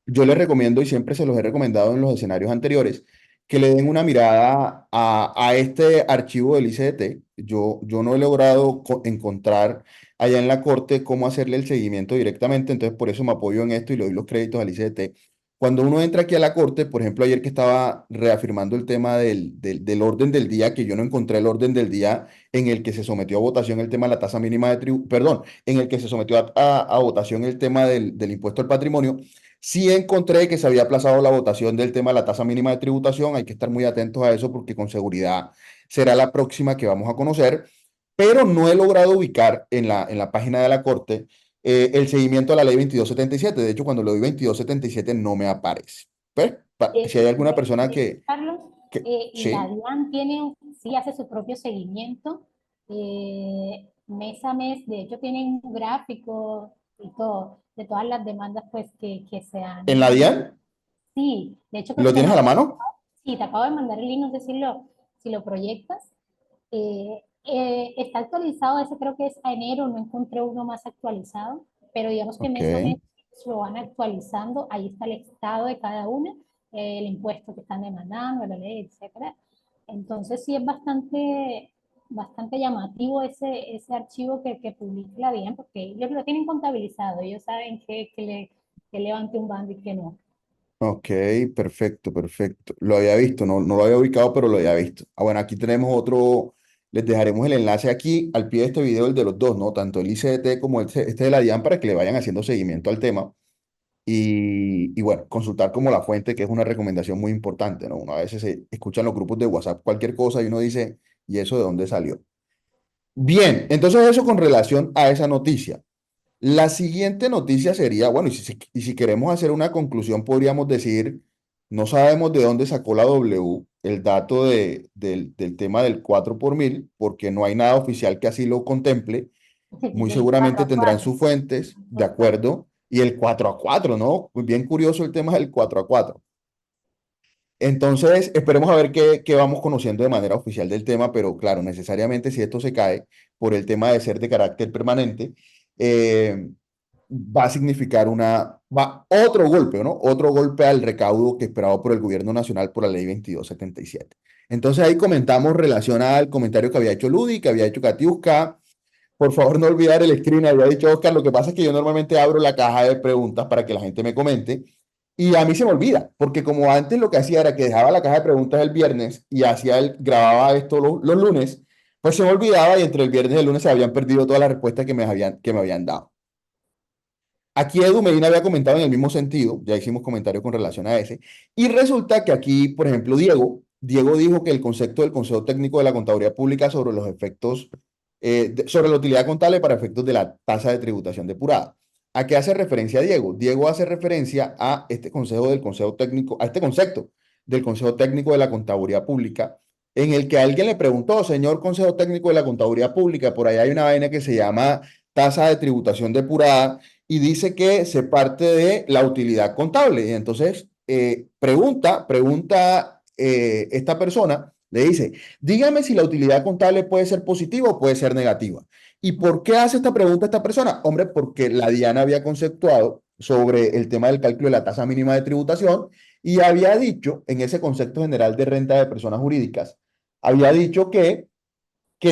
yo les recomiendo, y siempre se los he recomendado en los escenarios anteriores, que le den una mirada a este archivo del ICDT. Yo no he logrado encontrar allá en la corte cómo hacerle el seguimiento directamente, entonces por eso me apoyo en esto y le doy los créditos al ICDT. Cuando uno entra aquí a la corte, por ejemplo, ayer que estaba reafirmando el tema del orden del día, que yo no encontré el orden del día en el que se sometió a votación el tema de la tasa mínima de tributo, perdón, en el que se sometió a votación el tema del impuesto al patrimonio, sí encontré que se había aplazado la votación del tema de la tasa mínima de tributación. Hay que estar muy atentos a eso porque con seguridad será la próxima que vamos a conocer, pero no he logrado ubicar en la página de la Corte el seguimiento a la ley 2277. De hecho, cuando le doy 2277 no me aparece. Pues, si hay alguna persona De hecho, que, Carlos, la sí, DIAN sí hace su propio seguimiento mes a mes. De hecho, tienen un gráfico y todo. de todas las demandas pues que se ¿En la han. DIAN? Sí, de hecho creo ¿Lo que tienes a la mano? sí, te acabo de mandar el link, no sé si lo proyectas. Está actualizado, ese creo que es a enero, no encontré uno más actualizado, pero digamos que Ok, mes a mes lo van actualizando, ahí está el estado de cada una, el impuesto que están demandando, la ley, etcétera. Entonces sí es bastante llamativo ese archivo que publica la DIAN, porque ellos lo tienen contabilizado, ellos saben que levante un bando y que no. ok, perfecto, perfecto. Lo había visto, no lo había ubicado, pero lo había visto. Ah, bueno, aquí tenemos otro, les dejaremos el enlace aquí al pie de este video, el de los dos, ¿no? Tanto el ICDT como este de la DIAN para que le vayan haciendo seguimiento al tema. Y bueno, consultar como la fuente, que es una recomendación muy importante, ¿no? Uno a veces se escucha en los grupos de WhatsApp cualquier cosa y uno dice, ¿y eso de dónde salió? Bien, entonces eso con relación a esa noticia. La siguiente noticia sería, bueno, y si queremos hacer una conclusión, podríamos decir, no sabemos de dónde sacó la W el dato del tema del 4 por mil, porque no hay nada oficial que así lo contemple. Muy Del 4 seguramente a tendrán 4. sus fuentes, de Total. acuerdo, y el 4 a 4, ¿no? Muy bien curioso el tema del 4 a 4. Entonces, esperemos a ver qué vamos conociendo de manera oficial del tema, pero claro, necesariamente si esto se cae por el tema de ser de carácter permanente, eh, va a significar otro golpe, ¿no? Otro golpe al recaudo que esperaba por el gobierno nacional por la ley 2277. Entonces ahí comentamos relación al comentario que había hecho Ludi, que había hecho Katiuska. Por favor, no olvidar el screen. Había dicho Oscar, lo que pasa es que yo normalmente abro la caja de preguntas para que la gente me comente y a mí se me olvida, porque como antes lo que hacía era que dejaba la caja de preguntas el viernes y grababa esto los lunes, pues se me olvidaba y entre el viernes y el lunes se habían perdido todas las respuestas que me habían dado. Aquí Edu Medina había comentado en el mismo sentido, ya hicimos comentarios con relación a ese, y resulta que aquí, por ejemplo, Diego dijo que el concepto del Consejo Técnico de la Contaduría Pública sobre los efectos, sobre la utilidad contable para efectos de la tasa de tributación depurada. ¿A qué hace referencia Diego? Diego hace referencia a este Consejo Técnico, a este concepto del Consejo Técnico de la Contaduría Pública, en el que alguien le preguntó, señor Consejo Técnico de la Contaduría Pública, por ahí hay una vaina que se llama tasa de tributación depurada y dice que se parte de la utilidad contable. Y entonces pregunta esta persona, le dice, dígame si la utilidad contable puede ser positiva o puede ser negativa. ¿Y por qué hace esta pregunta esta persona? Hombre, porque la DIAN había conceptuado sobre el tema del cálculo de la tasa mínima de tributación y había dicho, en ese concepto general de renta de personas jurídicas, había dicho que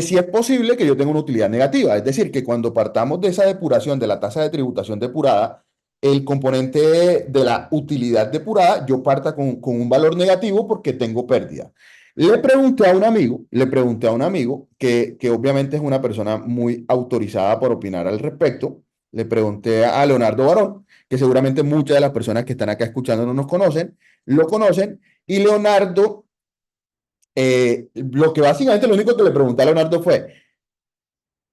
sí es posible que yo tenga una utilidad negativa. Es decir, que cuando partamos de esa depuración de la tasa de tributación depurada, el componente de la utilidad depurada, yo parta con un valor negativo porque tengo pérdida. Le pregunté a un amigo que obviamente es una persona muy autorizada para opinar al respecto. Le pregunté a Leonardo Barón, que seguramente muchas de las personas que están acá escuchando no nos conocen, lo conocen, y Leonardo lo que básicamente lo único que le pregunté a Leonardo fue,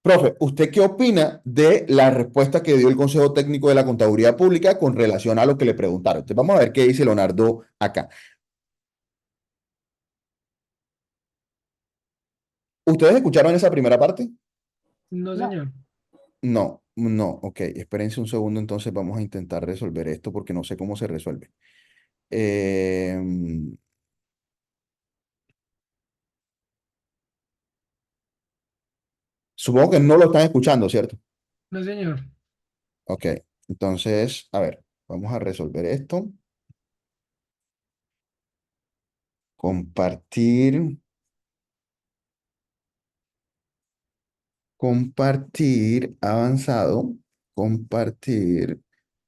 profe, ¿usted qué opina de la respuesta que dio el Consejo Técnico de la Contaduría Pública con relación a lo que le preguntaron? Entonces vamos a ver qué dice Leonardo acá. ¿Ustedes escucharon esa primera parte? No, No, señor. No, no, ok, espérense un segundo, entonces vamos a intentar resolver esto porque no sé cómo se resuelve. Eh, Supongo que no lo están escuchando, ¿cierto? No, señor. Ok, entonces, a ver, vamos a resolver esto. Compartir. Compartir avanzado, compartir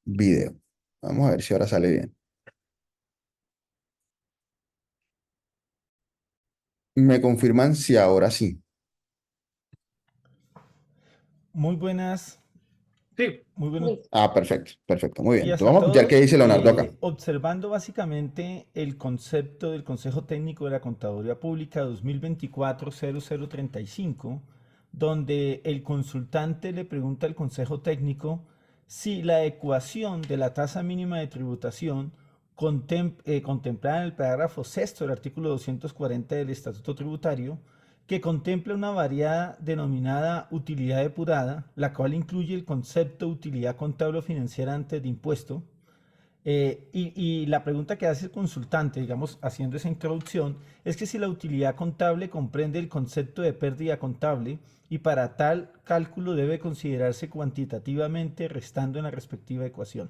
video. Vamos a ver si ahora sale bien. Me confirman si ahora sí. Muy buenas, Sí, muy buenos listo. Ah, perfecto, perfecto, muy bien. días Entonces a vamos, ya que todos. dice Leonardo acá. Observando básicamente el concepto del Consejo Técnico de la Contaduría Pública 2024-0035, donde el consultante le pregunta al Consejo Técnico si la ecuación de la tasa mínima de tributación contemplada en el parágrafo sexto del artículo 240 del Estatuto Tributario que contempla una variedad denominada utilidad depurada, la cual incluye el concepto de utilidad contable o financiera antes de impuesto. Y la pregunta que hace el consultante, digamos, haciendo esa introducción, es que si la utilidad contable comprende el concepto de pérdida contable y para tal cálculo debe considerarse cuantitativamente restando en la respectiva ecuación.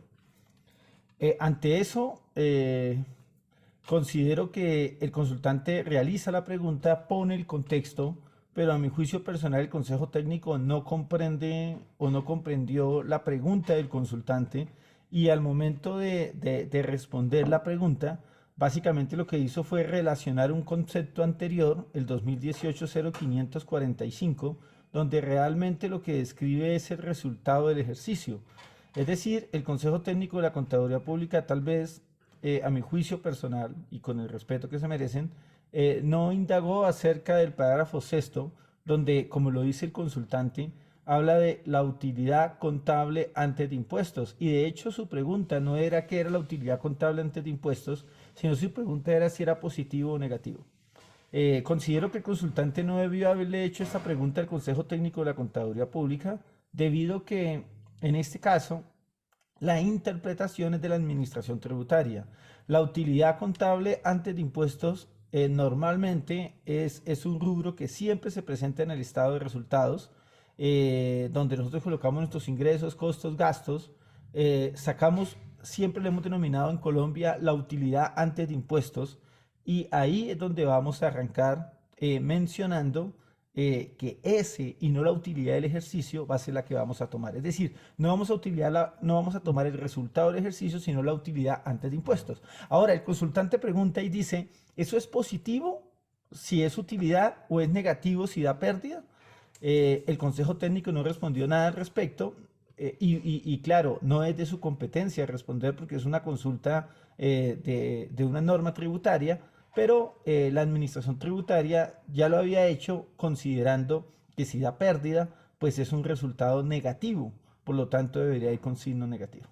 Ante eso, considero que el consultante realiza la pregunta, pone el contexto, pero a mi juicio personal el consejo técnico no comprende o no comprendió la pregunta del consultante y al momento de responder la pregunta, básicamente lo que hizo fue relacionar un concepto anterior, el 2018-0545, donde realmente lo que describe es el resultado del ejercicio. Es decir, el Consejo Técnico de la Contaduría Pública tal vez a mi juicio personal y con el respeto que se merecen, no indagó acerca del parágrafo sexto, donde, como lo dice el consultante, habla de la utilidad contable antes de impuestos. Y de hecho su pregunta no era qué era la utilidad contable antes de impuestos, sino su pregunta era si era positivo o negativo. Considero que el consultante no debió haberle hecho esta pregunta al Consejo Técnico de la Contaduría Pública, debido que en este caso la interpretación es de la administración tributaria. La utilidad contable antes de impuestos normalmente es un rubro que siempre se presenta en el estado de resultados, donde nosotros colocamos nuestros ingresos, costos, gastos, sacamos, siempre le hemos denominado en Colombia la utilidad antes de impuestos, y ahí es donde vamos a arrancar mencionando que ese y no la utilidad del ejercicio va a ser la que vamos a tomar. Es decir, no vamos a tomar el resultado del ejercicio, sino la utilidad antes de impuestos. Ahora, el consultante pregunta y dice, ¿eso es positivo si es utilidad o es negativo si da pérdida? El Consejo Técnico no respondió nada al respecto. Y claro, no es de su competencia responder porque es una consulta de una norma tributaria, pero la administración tributaria ya lo había hecho considerando que si da pérdida, pues es un resultado negativo, por lo tanto debería ir con signo negativo.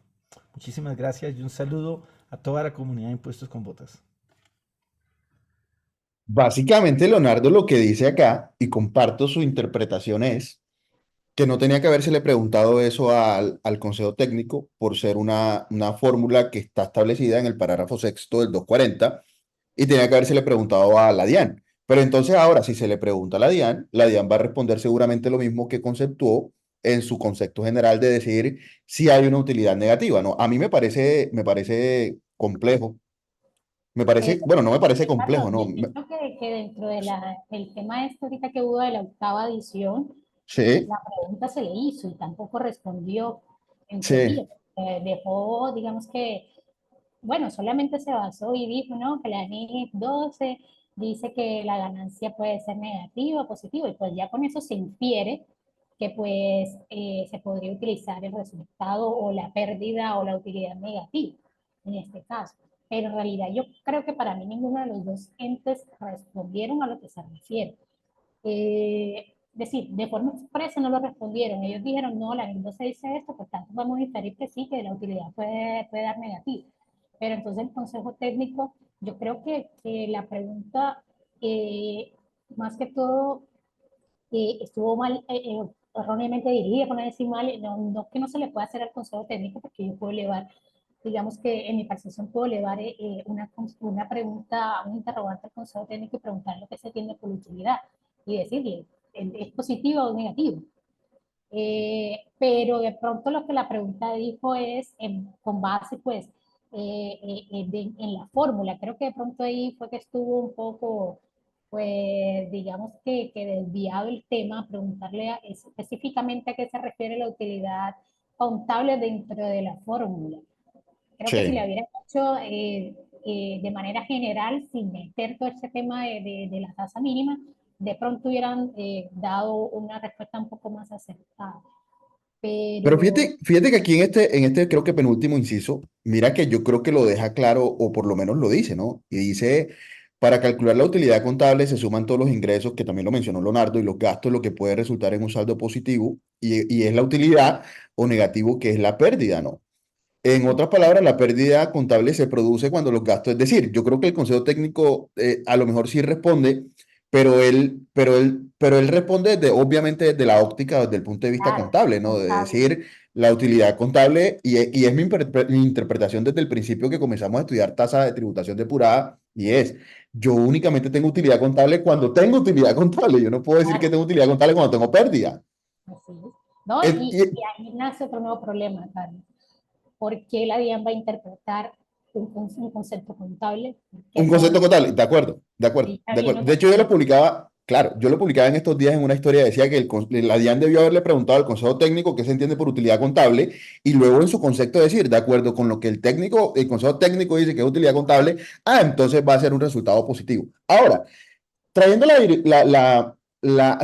Muchísimas gracias y un saludo a toda la comunidad de Impuestos con Botas. Básicamente, Leonardo lo que dice acá, y comparto su interpretación, es que no tenía que habérsele preguntado eso al Consejo Técnico por ser una fórmula que está establecida en el parágrafo sexto del 240 y tenía que habérsele preguntado a la DIAN. Pero entonces ahora, si se le pregunta a la DIAN va a responder seguramente lo mismo que conceptuó en su concepto general de decir si hay una utilidad negativa, ¿no? A mí me parece complejo. Me parece, bueno, no me parece complejo, Carlos, ¿no? yo pienso que dentro de el tema este ahorita que hubo de la octava edición, Sí, la pregunta se le hizo y tampoco respondió en sí, teoría. Dejó, digamos que, bueno, solamente se basó y dijo, ¿no? Que la NIF 12 dice que la ganancia puede ser negativa o positiva, y pues ya con eso se infiere que pues se podría utilizar el resultado o la pérdida o la utilidad negativa en este caso. Pero en realidad yo creo que para mí ninguno de los dos entes respondieron a lo que se refiere. Decir, de forma expresa no lo respondieron. Ellos dijeron, no, la NIF 12 dice esto, por tanto vamos a inferir que sí, que la utilidad puede dar negativa. Pero entonces el consejo técnico, yo creo que la pregunta, más que todo, estuvo mal, erróneamente dirigida, por no decir mal, no, no que no se le pueda hacer al consejo técnico, porque yo puedo elevar, digamos que en mi percepción puedo elevar una pregunta, un interrogante al consejo técnico y preguntar lo que se tiene por utilidad y decirle, ¿es positivo o negativo? Pero de pronto lo que la pregunta dijo es con base pues en la fórmula. Creo que de pronto ahí fue que estuvo un poco, pues digamos que desviado el tema, preguntarle específicamente a qué se refiere la utilidad contable dentro de la fórmula. Creo que si le sí. hubiera hecho de manera general, sin meter todo ese tema de la tasa mínima, de pronto hubieran dado una respuesta un poco más acertada. Pero Pero fíjate que aquí en este creo que penúltimo inciso, mira que yo creo que lo deja claro, o por lo menos lo dice, ¿no? Y dice, para calcular la utilidad contable se suman todos los ingresos, que también lo mencionó Leonardo, y los gastos, lo que puede resultar en un saldo positivo, y es la utilidad, o negativo, que es la pérdida, ¿no? En sí, otras palabras, la pérdida contable se produce cuando los gastos, es decir, yo creo que el Consejo Técnico a lo mejor sí responde, pero él responde desde, obviamente desde la óptica, desde el punto de vista Claro, contable, ¿no? De contable. decir la utilidad contable, y es mi interpretación desde el principio que comenzamos a estudiar tasa de tributación depurada, y es, yo únicamente tengo utilidad contable cuando tengo utilidad contable, yo no puedo decir que Claro, tengo utilidad contable cuando tengo pérdida. así es. ¿No? Es- Y ahí nace otro nuevo problema, Carlos. ¿Por qué la DIAN va a interpretar un concepto contable que Un no concepto es? contable, de acuerdo, de acuerdo, Sí, ya de acuerdo. viene De otro hecho, yo lo problema. publicaba, claro, yo lo publicaba en estos días en una historia, decía que la DIAN debió haberle preguntado al Consejo Técnico qué se entiende por utilidad contable y luego en su concepto decir, de acuerdo con lo que el Consejo Técnico dice que es utilidad contable, entonces va a ser un resultado positivo. Ahora, trayendo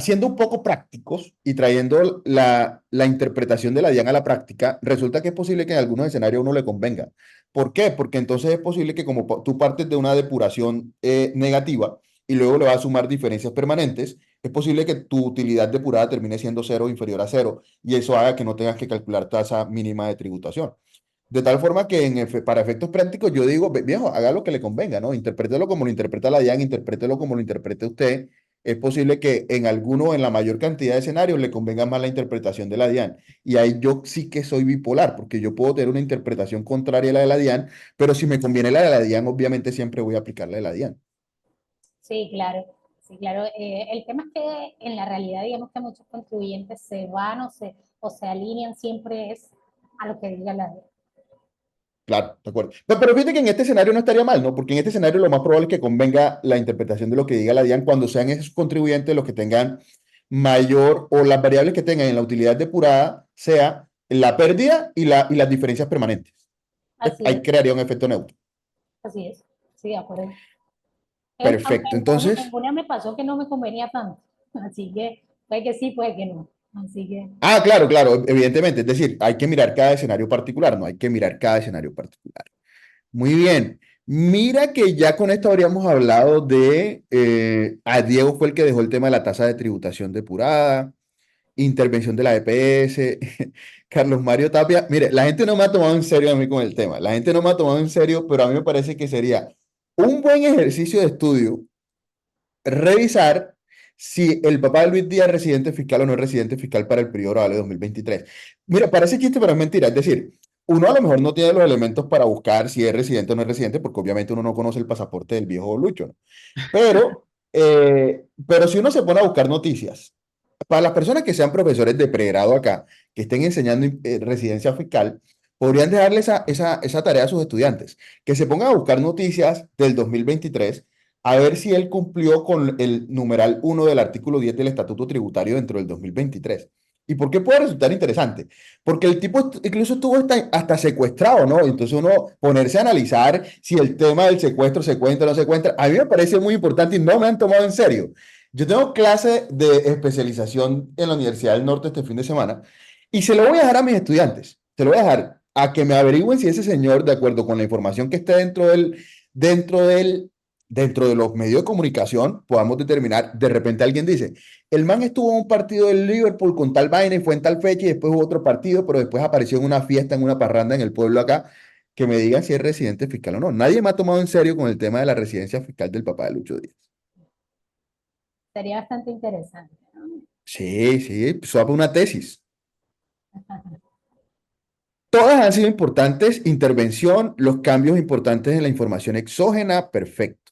siendo un poco prácticos y trayendo la interpretación de la DIAN a la práctica, resulta que es posible que en algunos escenarios uno le convenga. ¿Por qué? Porque entonces es posible que como tú partes de una depuración negativa y luego le vas a sumar diferencias permanentes, es posible que tu utilidad depurada termine siendo cero o inferior a cero y eso haga que no tengas que calcular tasa mínima de tributación. De tal forma que para efectos prácticos yo digo, viejo, haga lo que le convenga, ¿no? Interprételo como lo interpreta la DIAN, interprételo como lo interprete usted. Es posible que en alguno, en la mayor cantidad de escenarios, le convenga más la interpretación de la DIAN. Y ahí yo sí que soy bipolar, porque yo puedo tener una interpretación contraria a la de la DIAN, pero si me conviene la de la DIAN, obviamente siempre voy a aplicar la de la DIAN. Sí, claro. Sí, claro. El tema es que en la realidad, digamos que muchos contribuyentes se van o se alinean siempre es a lo que diga la ley. Claro, de acuerdo. Pero fíjate que en este escenario no estaría mal, ¿no? Porque en este escenario lo más probable es que convenga la interpretación de lo que diga la DIAN cuando sean esos contribuyentes los que tengan mayor o las variables que tengan en la utilidad depurada sea la pérdida y las diferencias permanentes. Así Ahí es, crearía un efecto neutro. así es. Sí, de acuerdo. Aunque Perfecto. en Entonces, una me pasó que no me convenía tanto. Así que puede que sí, puede que no. Así que claro, claro, evidentemente. Es decir, hay que mirar cada escenario particular, ¿no? Hay que mirar cada escenario particular. Muy bien. Mira que ya con esto habríamos hablado a Diego fue el que dejó el tema de la tasa de tributación depurada, intervención de la EPS, Carlos Mario Tapia. Mire, la gente no me ha tomado en serio a mí con el tema, la gente no me ha tomado en serio, pero a mí me parece que sería un buen ejercicio de estudio revisar si el papá de Luis Díaz es residente fiscal o no es residente fiscal para el periodo laboral de 2023. Mira, parece chiste, pero es mentira. Es decir, uno a lo mejor no tiene los elementos para buscar si es residente o no es residente, porque obviamente uno no conoce el pasaporte del viejo Lucho, ¿no? Pero si uno se pone a buscar noticias, para las personas que sean profesores de pregrado acá, que estén enseñando residencia fiscal, podrían dejarle esa tarea a sus estudiantes, que se pongan a buscar noticias del 2023 a ver si él cumplió con el numeral 1 del artículo 10 del Estatuto Tributario dentro del 2023. ¿Y por qué puede resultar interesante? Porque el tipo incluso estuvo hasta secuestrado, ¿no? Entonces uno ponerse a analizar si el tema del secuestro se cuenta o no se cuenta, a mí me parece muy importante y no me han tomado en serio. Yo tengo clase de especialización en la Universidad del Norte este fin de semana y se lo voy a dejar a mis estudiantes. Se lo voy a dejar a que me averigüen si ese señor, de acuerdo con la información que esté dentro del, dentro de los medios de comunicación, podamos determinar, de repente alguien dice, el man estuvo en un partido del Liverpool con tal vaina y fue en tal fecha y después hubo otro partido, pero después apareció en una fiesta, en una parranda en el pueblo acá, que me digan si es residente fiscal o no. Nadie me ha tomado en serio con el tema de la residencia fiscal del papá de Lucho Díaz. sería bastante interesante, ¿no? Sí, sí, eso va para una tesis. Todas han sido importantes. Intervención, los cambios importantes en la información exógena, perfecto.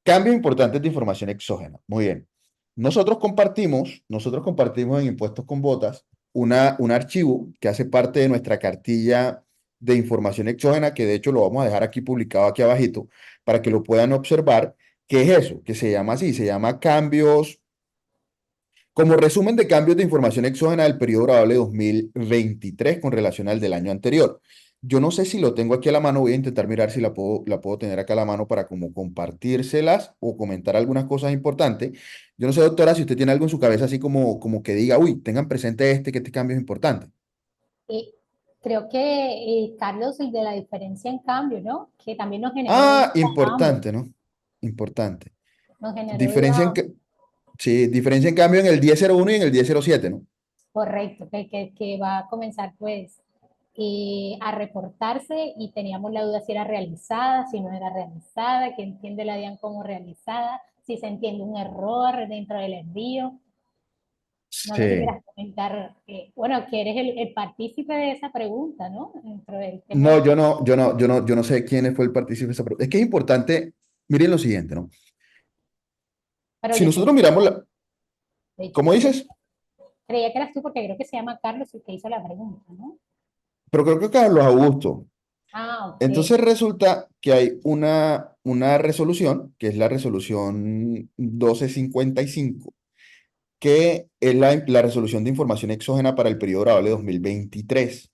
Cambios importantes de información exógena, muy bien. Nosotros compartimos en Impuestos con Botas un archivo que hace parte de nuestra cartilla de información exógena, que de hecho lo vamos a dejar aquí publicado aquí abajito para que lo puedan observar. ¿Qué es eso? Que se llama así, se llama cambios como resumen de cambios de información exógena del periodo grabable 2023 con relación al del año anterior. Yo no sé si lo tengo aquí a la mano, voy a intentar mirar si la puedo tener acá a la mano para como compartírselas o comentar algunas cosas importantes. Yo no sé, doctora, si usted tiene algo en su cabeza así como que diga, uy, tengan presente que este cambio es importante. Y creo que, Carlos, el de la diferencia en cambio, ¿no? Que también nos generó dudas a ambos. Importante, ¿no? Importante. Nos generó Diferencia dudas. en, ca- sí, diferencia en cambio en el 1001 y en el 1007, ¿no? Correcto, que va a comenzar pues a reportarse y teníamos la duda si era realizada, si no era realizada, que entiende la DIAN como realizada, si se entiende un error dentro del envío. No sé si Sí. quieras comentar, bueno, que eres el partícipe de esa pregunta, ¿no? Dentro del tema No, de... yo no sé quién fue el partícipe de esa pregunta. Es que es importante, miren lo siguiente, ¿no? Pero Si yo nosotros creía, miramos de hecho, ¿cómo dices? creía que eras tú porque creo que se llama Carlos el que hizo la pregunta, ¿no? Pero creo que Carlos Augusto. Ah, ok. Entonces resulta que hay una resolución, que es la resolución 1255, que es la resolución de información exógena para el periodo grabable 2023.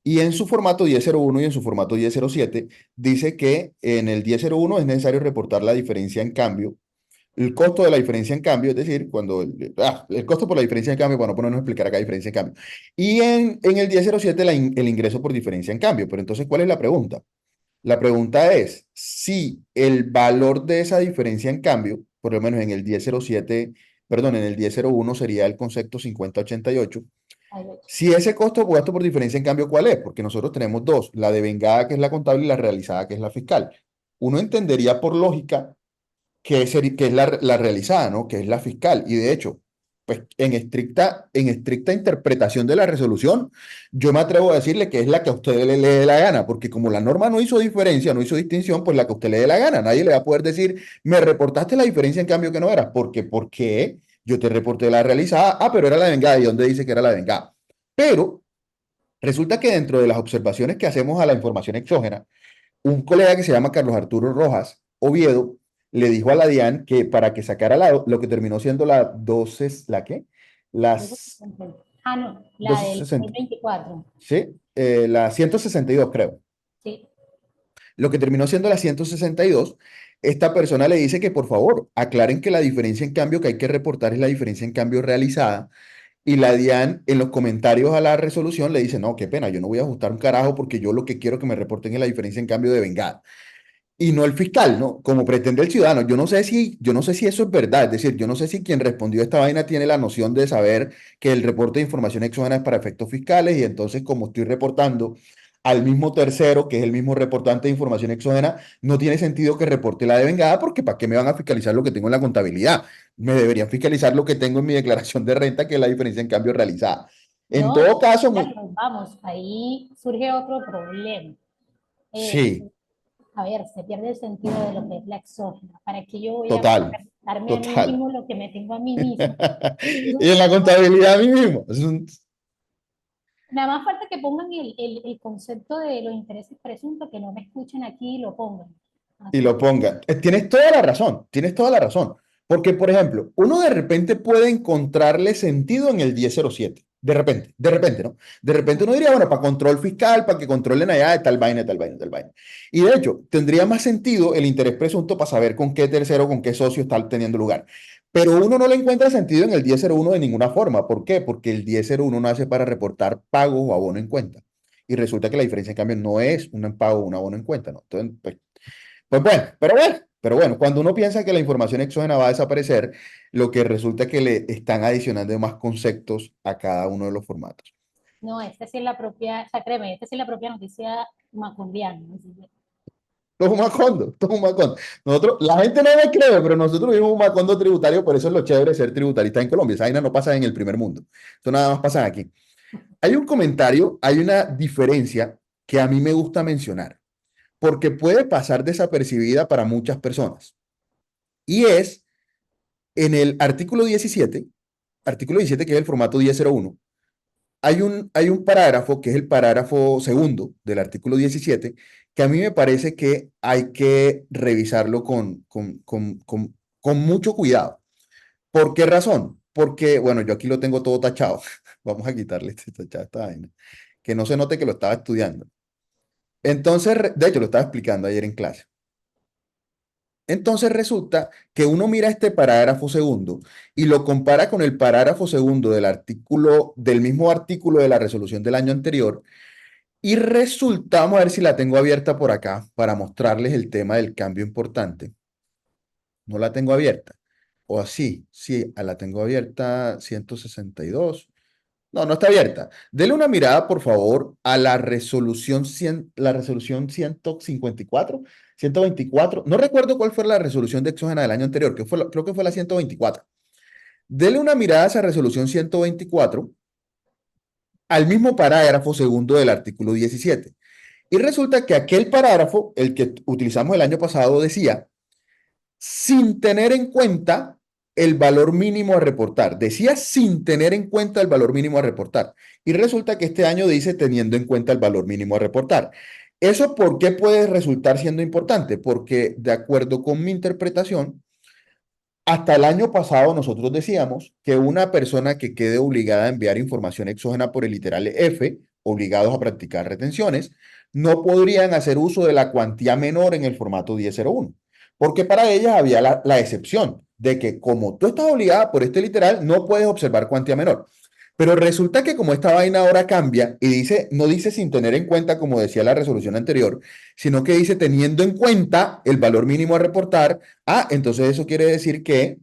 Y en su formato 1001 y en su formato 1007 dice que en el 1001 es necesario reportar la diferencia en cambio, el costo de la diferencia en cambio, es decir, cuando el costo por la diferencia en cambio, para no ponernos a explicar acá diferencia en cambio. Y en el 1007 el ingreso por diferencia en cambio. Pero entonces, ¿cuál es la pregunta? La pregunta es si el valor de esa diferencia en cambio, por lo menos en el 1007, perdón, en el 1001 sería el concepto 5088. Ahí lo he hecho. Si ese costo o gasto por diferencia en cambio, ¿cuál es? Porque nosotros tenemos dos, la devengada que es la contable y la realizada que es la fiscal. Uno entendería por lógica que es la realizada, ¿no? Que es la fiscal. Y de hecho, pues en estricta interpretación de la resolución, yo me atrevo a decirle que es la que a usted le dé la gana, porque como la norma no hizo diferencia, no hizo distinción, pues la que a usted le dé la gana. Nadie le va a poder decir, me reportaste la diferencia en cambio que no era. Porque, ¿por qué? Yo te reporté la realizada, pero era la vengada. ¿Y dónde dice que era la vengada? Pero resulta que dentro de las observaciones que hacemos a la información exógena, un colega que se llama Carlos Arturo Rojas Oviedo le dijo a la DIAN que para que sacara lo que terminó siendo la 12, ¿la qué? Las Ah, no, la del 1260, 2024. ¿sí? La 162 creo. Sí. Lo que terminó siendo la 162, esta persona le dice que por favor aclaren que la diferencia en cambio que hay que reportar es la diferencia en cambio realizada. Y la DIAN en los comentarios a la resolución le dice, no, qué pena, yo no voy a ajustar un carajo porque yo lo que quiero que me reporten es la diferencia en cambio de vengada y no el fiscal, ¿no? Como pretende el ciudadano. Yo no sé si eso es verdad, es decir, yo no sé si quien respondió a esta vaina tiene la noción de saber que el reporte de información exógena es para efectos fiscales y entonces como estoy reportando al mismo tercero, que es el mismo reportante de información exógena, no tiene sentido que reporte la devengada porque ¿para qué me van a fiscalizar lo que tengo en la contabilidad? Me deberían fiscalizar lo que tengo en mi declaración de renta, que es la diferencia en cambio realizada. En No, todo caso, Carlos, vamos, ahí surge otro problema. Eh, sí, a ver, se pierde el sentido de lo que es la exógena. ¿Para qué yo voy a total, darme a mí total. mismo lo que me tengo a mí mismo? Y en la contabilidad a mí mismo. Nada más falta que pongan el concepto de los intereses presuntos, que no me escuchen aquí y lo pongan. Y Así lo ponga. Tienes toda la razón, tienes toda la razón. Porque, por ejemplo, uno de repente puede encontrarle sentido en el 1007. De repente, ¿no? De repente uno diría, bueno, para control fiscal, para que controlen allá de tal vaina, tal vaina, tal vaina. Y de hecho, tendría más sentido el interés presunto para saber con qué tercero, con qué socio está teniendo lugar. Pero uno no le encuentra sentido en el 1001 de ninguna forma. ¿Por qué? Porque el 1001 nace para reportar pago o abono en cuenta. Y resulta que la diferencia en cambio no es un pago o un abono en cuenta, ¿no? Entonces, pues bueno, pero bueno, cuando uno piensa que la información exógena va a desaparecer, lo que resulta es que le están adicionando más conceptos a cada uno de los formatos. no, esta sí es la propia, o sea, créeme, esta sí es la propia noticia macundiana. Así que, Todo un macondo, todo un macondo. Nosotros, la gente no me cree, pero nosotros vivimos un macondo tributario, por eso es lo chévere de ser tributarista en Colombia. Esa vaina no pasa en el primer mundo. Eso nada más pasa aquí. Hay un comentario, hay una diferencia que a mí me gusta mencionar, porque puede pasar desapercibida para muchas personas. Y es en el artículo 17 que es el formato 1001. Hay un parágrafo que es el parágrafo segundo del artículo 17 que a mí me parece que hay que revisarlo con mucho cuidado. ¿Por qué razón? Porque, bueno, yo aquí lo tengo todo tachado. Vamos a quitarle esta vaina. Que no se note que lo estaba estudiando. Entonces, de hecho, lo estaba explicando ayer en clase. Entonces resulta que uno mira este parágrafo segundo y lo compara con el parágrafo segundo del mismo artículo de la resolución del año anterior y resulta, vamos a ver si la tengo abierta por acá para mostrarles el tema del cambio importante. No la tengo abierta. O así, sí, la tengo abierta 162. No, no está abierta. Dele una mirada, por favor, a la resolución 100, la resolución 154, 124. No recuerdo cuál fue la resolución de Exógena del año anterior, creo que fue la 124. Dele una mirada a esa resolución 124 al mismo parágrafo segundo del artículo 17. Y resulta que aquel parágrafo, el que utilizamos el año pasado, decía, sin tener en cuenta el valor mínimo a reportar. Decía sin tener en cuenta el valor mínimo a reportar. Y resulta que este año dice teniendo en cuenta el valor mínimo a reportar. ¿Eso por qué puede resultar siendo importante? Porque de acuerdo con mi interpretación, hasta el año pasado nosotros decíamos que una persona que quede obligada a enviar información exógena por el literal F, obligados a practicar retenciones, no podrían hacer uso de la cuantía menor en el formato 1001, porque para ellas había la excepción de que como tú estás obligada por este literal, no puedes observar cuantía menor. Pero resulta que como esta vaina ahora cambia y dice, no dice sin tener en cuenta, como decía la resolución anterior, sino que dice teniendo en cuenta el valor mínimo a reportar. Entonces eso quiere decir que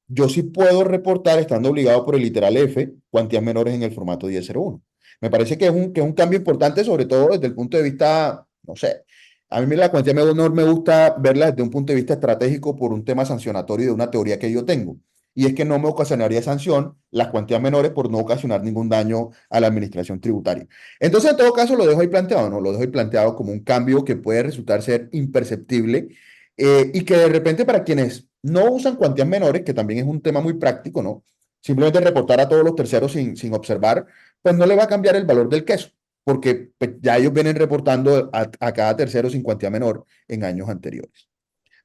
yo sí puedo reportar, estando obligado por el literal F, cuantías menores en el formato 1001. Me parece que es un cambio importante, sobre todo desde el punto de vista, no sé, a mí la cuantía menor me gusta verla desde un punto de vista estratégico por un tema sancionatorio de una teoría que yo tengo. Y es que no me ocasionaría sanción las cuantías menores por no ocasionar ningún daño a la administración tributaria. Entonces, en todo caso, lo dejo ahí planteado, ¿no? Lo dejo ahí planteado como un cambio que puede resultar ser imperceptible y que de repente para quienes no usan cuantías menores, que también es un tema muy práctico, ¿no? Simplemente reportar a todos los terceros sin observar, pues no le va a cambiar el valor del queso, porque pues, ya ellos vienen reportando a cada tercero sin cuantía menor en años anteriores.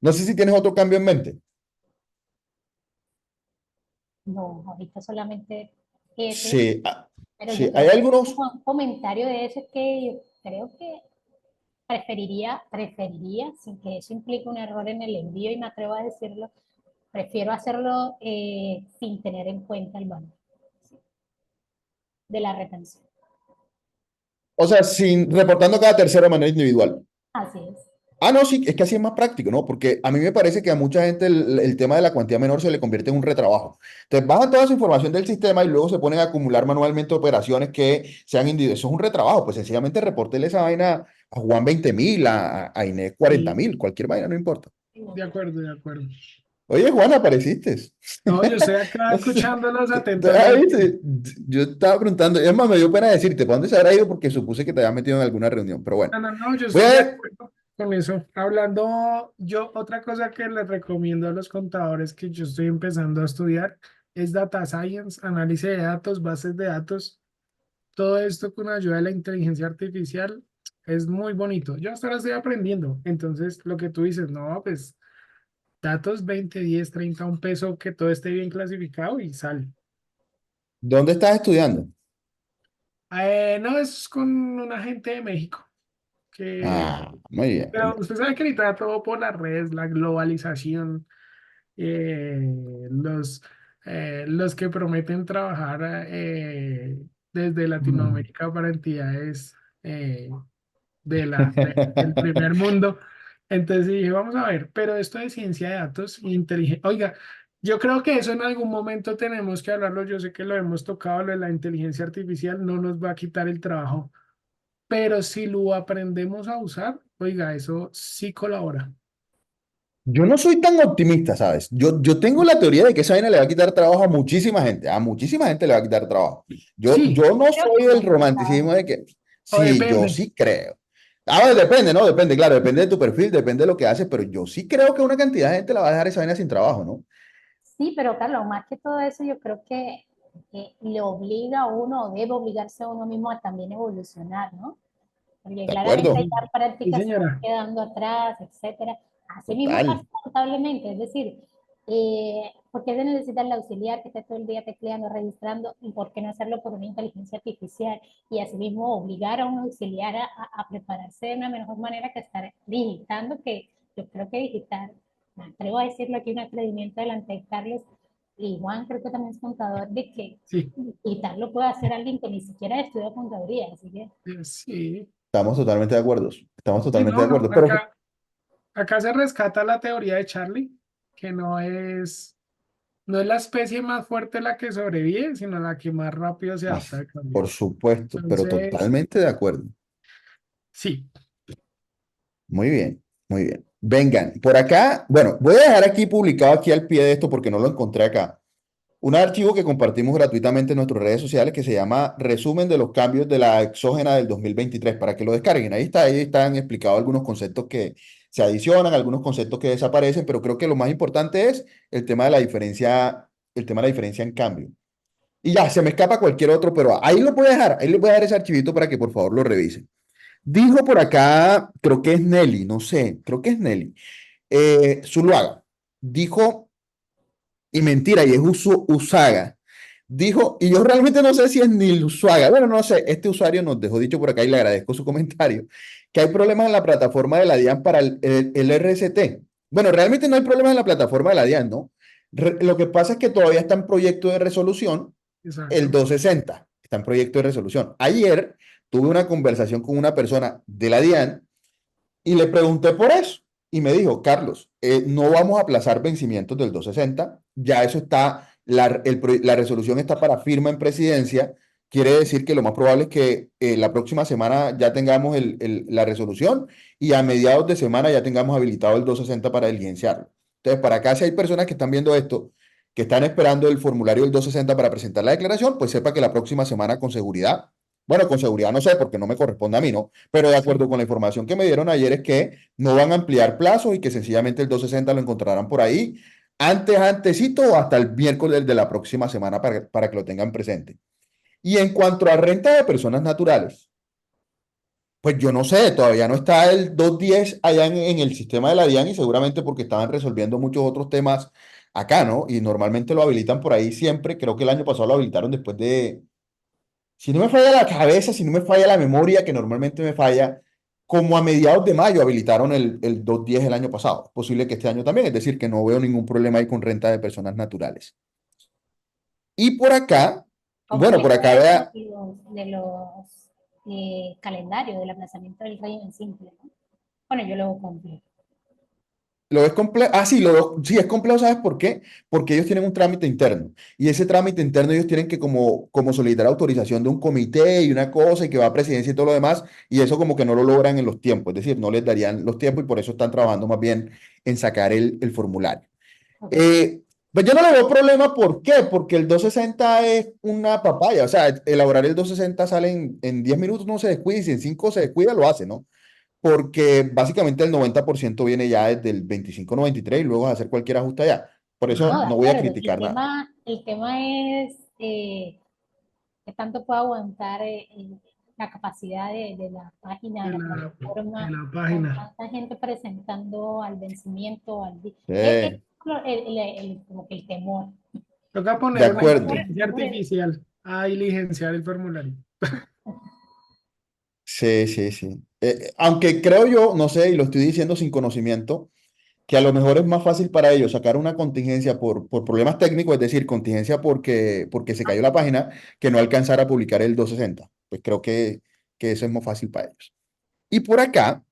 No sé si tienes otro cambio en mente. No, ahorita solamente ese, Sí, pero sí, yo hay creo que algunos. un comentario de ese es que yo creo que preferiría, sin que eso implique un error en el envío, y me atrevo a decirlo, prefiero hacerlo sin tener en cuenta el valor, ¿sí?, de la retención. O sea, sin reportando cada tercero de manera individual. Así es. No, sí, es que así es más práctico, ¿no? Porque a mí me parece que a mucha gente el tema de la cuantía menor se le convierte en un retrabajo. Entonces bajan toda esa información del sistema y luego se ponen a acumular manualmente operaciones que sean individuales. Eso es un retrabajo, pues sencillamente reportele esa vaina a Juan 20.000, a Inés Sí, 40.000, cualquier vaina, no importa. de acuerdo, de acuerdo. Oye, Juan, apareciste. No, yo estoy acá No sé. escuchándolos atentamente. ¿Viste? Yo estaba preguntando, es más, me dio pena decirte, ¿para dónde se habrá ido? Porque supuse que te había metido en alguna reunión, pero bueno. No, no, no, yo Voy a estoy de ver. acuerdo con eso. Hablando, yo, otra cosa que les recomiendo a los contadores que yo estoy empezando a estudiar es Data Science, análisis de datos, bases de datos. Todo esto con ayuda de la inteligencia artificial es muy bonito. Yo hasta ahora estoy aprendiendo. Entonces, lo que tú dices, no, pues datos 20, 10, 30, un peso, que todo esté bien clasificado y sale. ¿Dónde estás estudiando? No, es con una gente de México que, Muy bien, muy pero bien. usted sabe que ahorita todo por las redes, la globalización, eh, los, los que prometen trabajar desde Mm. Latinoamérica para entidades del primer mundo. Entonces dije, vamos a ver, pero esto de ciencia de datos e inteligencia, oiga, yo creo que eso en algún momento tenemos que hablarlo. Yo sé que lo hemos tocado, lo de la inteligencia artificial no nos va a quitar el trabajo, pero si lo aprendemos a usar, oiga, eso sí colabora. Yo no soy tan optimista, ¿sabes? Yo tengo la teoría de que esa vaina le va a quitar trabajo a muchísima gente le va a quitar trabajo. Sí, Yo no Creo soy que del no se sabe. romanticismo de que, o sí, yo depende. sí creo. Ver, depende, ¿no? Depende, claro, depende de tu perfil, depende de lo que haces, pero yo sí creo que una cantidad de gente la va a dejar esa vaina sin trabajo, ¿no? Sí, pero Carlos, más que todo eso, yo creo que le obliga a uno, o debe obligarse a uno mismo a también evolucionar, ¿no? Porque ¿De claramente acuerdo? ya Sí, prácticas se van señora. quedando atrás, etcétera. Así mismo pasa Total. contablemente, es decir, ¿por qué se necesita el auxiliar que esté todo el día tecleando, registrando, y por qué no hacerlo por una inteligencia artificial? Y asimismo obligar a un auxiliar a prepararse de una mejor manera que estar digitando, que yo creo que digitar, me atrevo a decirlo aquí, un atrevimiento delante de Carlos y Juan, creo que también es contador, de que Sí, digitar lo puede hacer alguien que ni siquiera estudia contaduría, así que sí. Estamos totalmente de acuerdo. Estamos Sí, totalmente de no, no, acuerdo. Pero acá se rescata la teoría de Charlie, que no es. No es la especie más fuerte la que sobrevive, sino la que más rápido se adapta Más, al cambio. por supuesto, pero Entonces, totalmente de acuerdo. sí, Muy bien, muy bien. Vengan, por acá, bueno, voy a dejar aquí publicado aquí al pie de esto porque no lo encontré acá. Un archivo que compartimos gratuitamente en nuestras redes sociales que se llama Resumen de los cambios de la exógena del 2023 para que lo descarguen. Ahí está, ahí están explicados algunos conceptos que se adicionan, algunos conceptos que desaparecen, pero creo que lo más importante es el tema de la diferencia, el tema de la diferencia en cambio. Y ya, se me escapa cualquier otro, pero ahí lo voy a dejar, ahí les voy a dar ese archivito para que por favor lo revisen. Dijo por acá, creo que es Nelly, no sé, creo que es Nelly, Zuluaga, dijo, y mentira, y es Usaga, dijo, y yo realmente no sé si es Nil Usaga, bueno, no sé, este usuario nos dejó dicho por acá y le agradezco su comentario, que hay problemas en la plataforma de la DIAN para el RCT. Bueno, realmente no hay problemas en la plataforma de la DIAN, ¿no? Lo que pasa es que todavía está en proyecto de resolución el exacto. 260, está en proyecto de resolución. Ayer tuve una conversación con una persona de la DIAN y le pregunté por eso. Y me dijo, Carlos, no vamos a aplazar vencimientos del 260, ya eso está, la resolución está para firma en presidencia, quiere decir que lo más probable es que la próxima semana ya tengamos la resolución y a mediados de semana ya tengamos habilitado el 260 para diligenciarlo. Entonces, para acá, si hay personas que están viendo esto, que están esperando el formulario del 260 para presentar la declaración, pues sepa que la próxima semana con seguridad, bueno, con seguridad no sé, porque no me corresponde a mí, ¿no? Pero de Sí. acuerdo con la información que me dieron ayer es que no van a ampliar plazos y que sencillamente el 260 lo encontrarán por ahí antesito o hasta el miércoles de la próxima semana para que lo tengan presente. Y en cuanto a renta de personas naturales, pues yo no sé, todavía no está el 210 allá en el sistema de la DIAN y seguramente porque estaban resolviendo muchos otros temas acá, ¿no? Y normalmente lo habilitan por ahí siempre, creo que el año pasado lo habilitaron después de, si no me falla la cabeza, si no me falla la memoria, que normalmente me falla, como a mediados de mayo habilitaron el 210 el año pasado. Es posible que este año también, es decir, que no veo ningún problema ahí con renta de personas naturales. Y por acá, bueno, por Complejo acá eso vea, de los calendarios del aplazamiento del régimen simple, ¿no? Bueno, yo lo veo complejo. lo ves complejo. Ah, sí, sí, es complejo, ¿sabes por qué? Porque ellos tienen un trámite interno. Y ese trámite interno ellos tienen que como solicitar autorización de un comité y una cosa y que va a presidencia y todo lo demás. Y eso como que no lo logran en los tiempos. Es decir, no les darían los tiempos y por eso están trabajando más bien en sacar el formulario. Ok. Eh, pues yo no le veo problema, ¿por qué? Porque el 260 es una papaya, o sea, elaborar el 260 sale en 10 minutos, no se descuida, y si en 5 se descuida, lo hace, ¿no? Porque básicamente el 90% viene ya desde el 2593 y luego es hacer cualquier ajuste allá. Por No, eso de no voy a acuerdo. criticar nada. El tema es qué tanto puede aguantar la capacidad de la página, de De la de plataforma, la con página. tanta gente presentando al vencimiento, es Eh, como que el temor. Toca de poner una acuerdo. inteligencia artificial a diligenciar el formulario. Sí, sí, sí. Aunque creo yo, no sé, y lo estoy diciendo sin conocimiento, que a lo mejor es más fácil para ellos sacar una contingencia por problemas técnicos, es decir, contingencia porque se cayó la página, que no alcanzar a publicar el 260. Pues creo que eso es más fácil para ellos. Y por acá,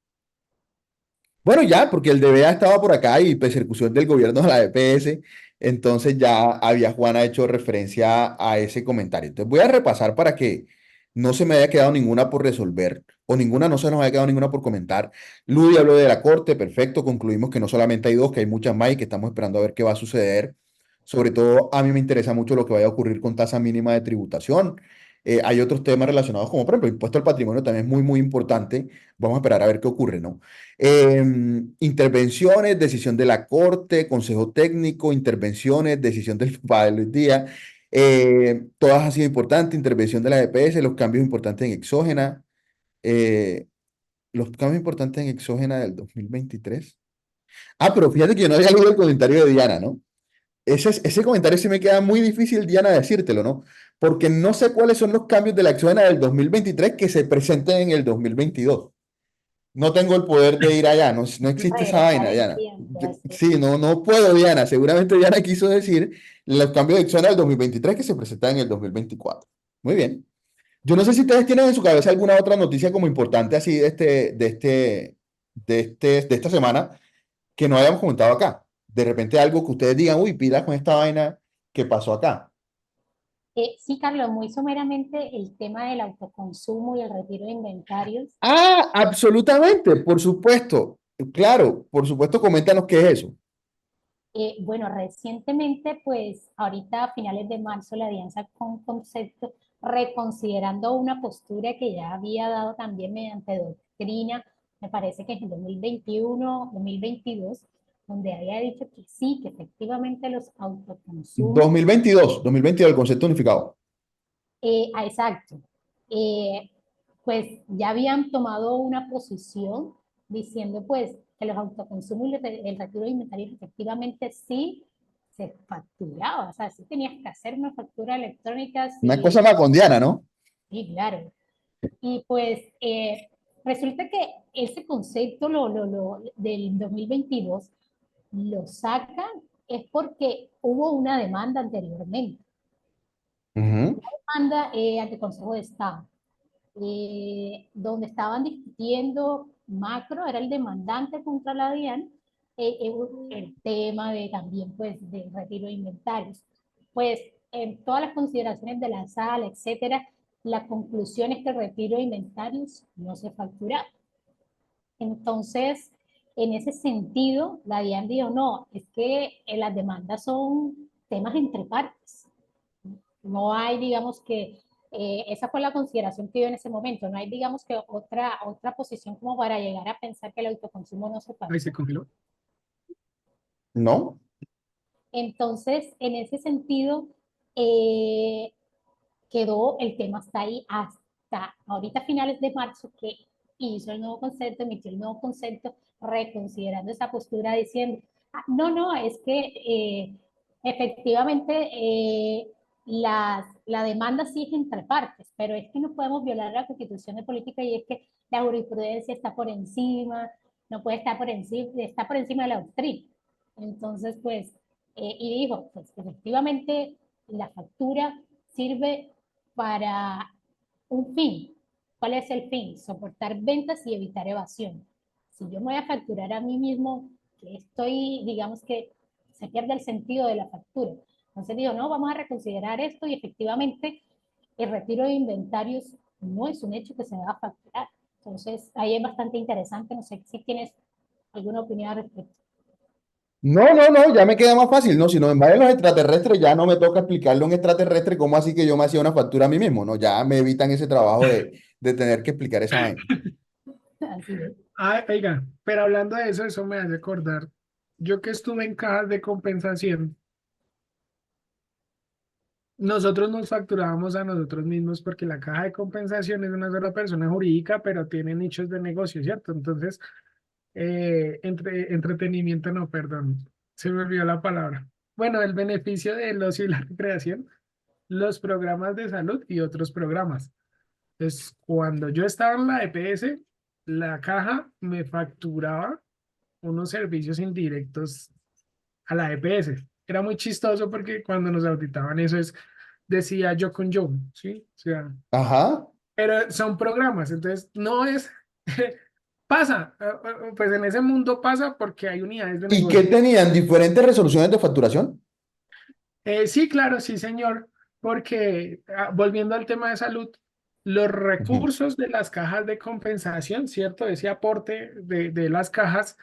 bueno, ya, porque el DBA estaba por acá y persecución del gobierno de la EPS, entonces ya había Juana hecho referencia a ese comentario. Entonces voy a repasar para que no se me haya quedado ninguna por resolver o ninguna, no se nos haya quedado ninguna por comentar. Ludy habló de la corte, perfecto, concluimos que no solamente hay dos, que hay muchas más y que estamos esperando a ver qué va a suceder. Sobre todo a mí me interesa mucho lo que vaya a ocurrir con tasa mínima de tributación. Hay otros temas relacionados como, por ejemplo, impuesto al patrimonio también es muy, muy importante. Vamos a esperar a ver qué ocurre, ¿no? Intervenciones, decisión de la Corte, Consejo Técnico, intervenciones, decisión del papá de Luis Díaz. Todas han sido importantes, intervención de la EPS, los cambios importantes en exógena, eh, los cambios importantes en exógena del 2023. Ah, pero fíjate que yo no había leído el comentario de Diana, ¿no? Ese comentario sí me queda muy difícil, Diana, decírtelo, ¿no? Porque no sé cuáles son los cambios de la exógena del 2023 que se presenten en el 2022. No tengo el poder de ir allá, no, no existe esa Regresar vaina, el Diana. tiempo. Sí, no, no puedo, Diana. Seguramente Diana quiso decir los cambios de zona del 2023 que se presentan en el 2024. Muy bien. Yo no sé si ustedes tienen en su cabeza alguna otra noticia como importante así de esta semana que no hayamos comentado acá. De repente algo que ustedes digan, uy, pila con esta vaina, ¿Qué pasó acá? Sí, Carlos, muy someramente el tema del autoconsumo y el retiro de inventarios. Ah, absolutamente, por supuesto. Claro, por supuesto, coméntanos qué es eso. Bueno, recientemente, pues ahorita a finales de marzo, la Alianza con Concepto, reconsiderando una postura que ya había dado también mediante doctrina, me parece que en 2021, 2022, donde había dicho que sí, que efectivamente los autoconsumos, 2022, el concepto unificado. exacto, eh, pues ya habían tomado una posición diciendo pues que los autoconsumos y el retiro de inventarios efectivamente sí se facturaba, o sea, sí tenías que hacer una factura electrónica, Una sí, cosa macondiana, ¿no? sí, claro. Y pues resulta que ese concepto del 2022 lo sacan es porque hubo una demanda anteriormente, Ujú. demanda ante el Consejo de Estado. Donde estaban discutiendo Macro, era el demandante contra la DIAN, el tema de también pues de retiro de inventarios. Pues en todas las consideraciones de la sala, etcétera, la conclusión es que el retiro de inventarios no se factura. Entonces, en ese sentido, la DIAN dijo, no, es que las demandas son temas entre partes. No hay, digamos que, esa fue la consideración que dio en ese momento. No hay, digamos que, otra posición como para llegar a pensar que el autoconsumo no se Ahí se factura. congeló. ¿No? Entonces, en ese sentido, eh, quedó el tema hasta ahí, hasta ahorita finales de marzo, que hizo el nuevo concepto, emitió el nuevo concepto, reconsiderando esa postura, diciendo, "Ah, no, no, es que efectivamente la demanda sí es entre partes, pero es que no podemos violar la Constitución de Política y es que la jurisprudencia está por encima, no puede estar por encima, está por encima de la doctrina. Entonces, pues, y dijo, pues efectivamente la factura sirve para un fin. ¿Cuál es el fin? Soportar ventas y evitar evasión. Si yo me voy a facturar a mí mismo, que estoy, digamos que se pierde el sentido de la factura. Entonces digo, no, vamos a reconsiderar esto y efectivamente el retiro de inventarios no es un hecho que se va a facturar. Entonces ahí es bastante interesante, no sé si tienes alguna opinión al respecto. No, no, no, ya me queda más fácil, ¿no? Si no me invaden los extraterrestres, ya no me toca explicarle a un extraterrestre cómo así que yo me hacía una factura a mí mismo, ¿no? Ya me evitan ese trabajo de tener que explicar esa vaina. Así es. Ah, oiga, pero hablando de eso, eso me hace acordar. Yo que estuve en cajas de compensación, nosotros nos facturábamos a nosotros mismos porque la caja de compensación es una sola persona jurídica, pero tiene nichos de negocio, ¿cierto? Entonces, entretenimiento, no, perdón, se me olvidó la palabra. Bueno, el beneficio del ocio y la recreación, los programas de salud y otros programas. Entonces, cuando yo estaba en la EPS, la caja me facturaba unos servicios indirectos a la EPS. Era muy chistoso porque cuando nos auditaban eso decía yo con yo, ¿sí? O sea, Ajá. pero son programas, entonces no es, pasa, pues en ese mundo pasa porque hay unidades de ¿Y qué negocio. tenían? ¿Diferentes resoluciones de facturación? Sí, claro, sí, señor, porque volviendo al tema de salud, los Ujú. recursos de las cajas de compensación, ¿cierto? Ese aporte de las cajas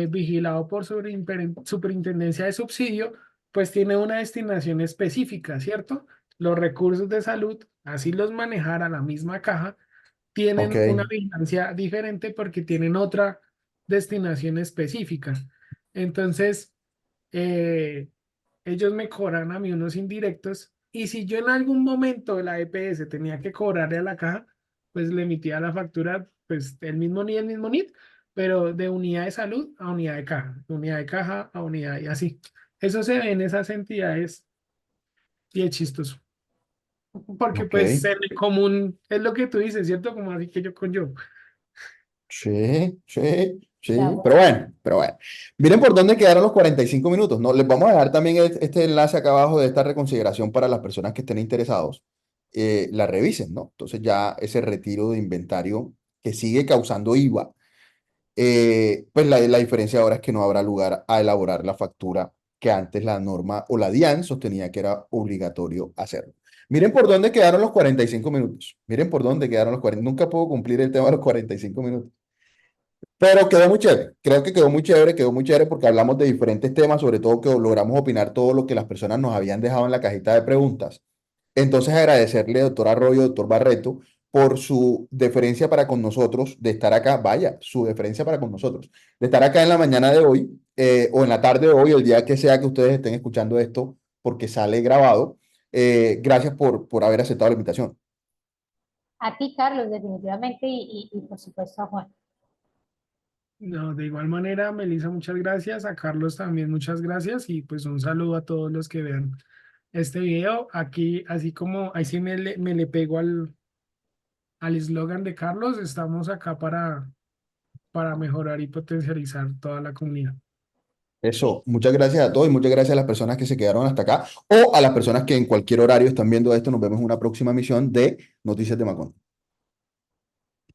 vigilado por superintendencia de subsidio, pues tiene una destinación específica, ¿cierto? Los recursos de salud, así los manejara la misma caja, Ok, tienen una vigilancia diferente porque tienen otra destinación específica. Entonces, eh, ellos me cobran a mí unos indirectos y si yo en algún momento de la EPS tenía que cobrarle a la caja, pues le emitía la factura, pues el mismo NIT, pero de unidad de salud a unidad de caja, de unidad de caja a unidad y así. Eso se ve en esas entidades y es chistoso, porque ok. pues en el común es lo que tú dices, ¿cierto? Como así que yo con yo. Sí, sí, Ya, sí. bueno. Pero bueno. Miren por dónde quedaron los 45 minutos, ¿no? Les vamos a dejar también este enlace acá abajo de esta reconsideración para las personas que estén interesados. La revisen, ¿no? Entonces ya ese retiro de inventario que sigue causando IVA, pues la diferencia ahora es que no habrá lugar a elaborar la factura que antes la norma o la DIAN sostenía que era obligatorio hacerlo. Miren por dónde quedaron los 45 minutos. Miren por dónde quedaron los 40. Nunca puedo cumplir el tema de los 45 minutos. Pero quedó muy chévere. Creo que quedó muy chévere porque hablamos de diferentes temas, sobre todo que logramos opinar todo lo que las personas nos habían dejado en la cajita de preguntas. Entonces, agradecerle, doctor Arroyo, doctor Barreto, por su deferencia para con nosotros, de estar acá, vaya, su deferencia para con nosotros, de estar acá en la mañana de hoy, o en la tarde de hoy, el día que sea que ustedes estén escuchando esto, porque sale grabado. Gracias por haber aceptado la invitación. A ti, Carlos, definitivamente, y por supuesto a Juan. No, de igual manera, Melissa, muchas gracias. A Carlos también, muchas gracias. Y pues un saludo a todos los que vean este video. Aquí, así como, ahí sí me le pego al eslogan de Carlos, estamos acá para mejorar y potencializar toda la comunidad. Eso, muchas gracias a todos y muchas gracias a las personas que se quedaron hasta acá o a las personas que en cualquier horario están viendo esto. Nos vemos en una próxima emisión de Noticias de Macón.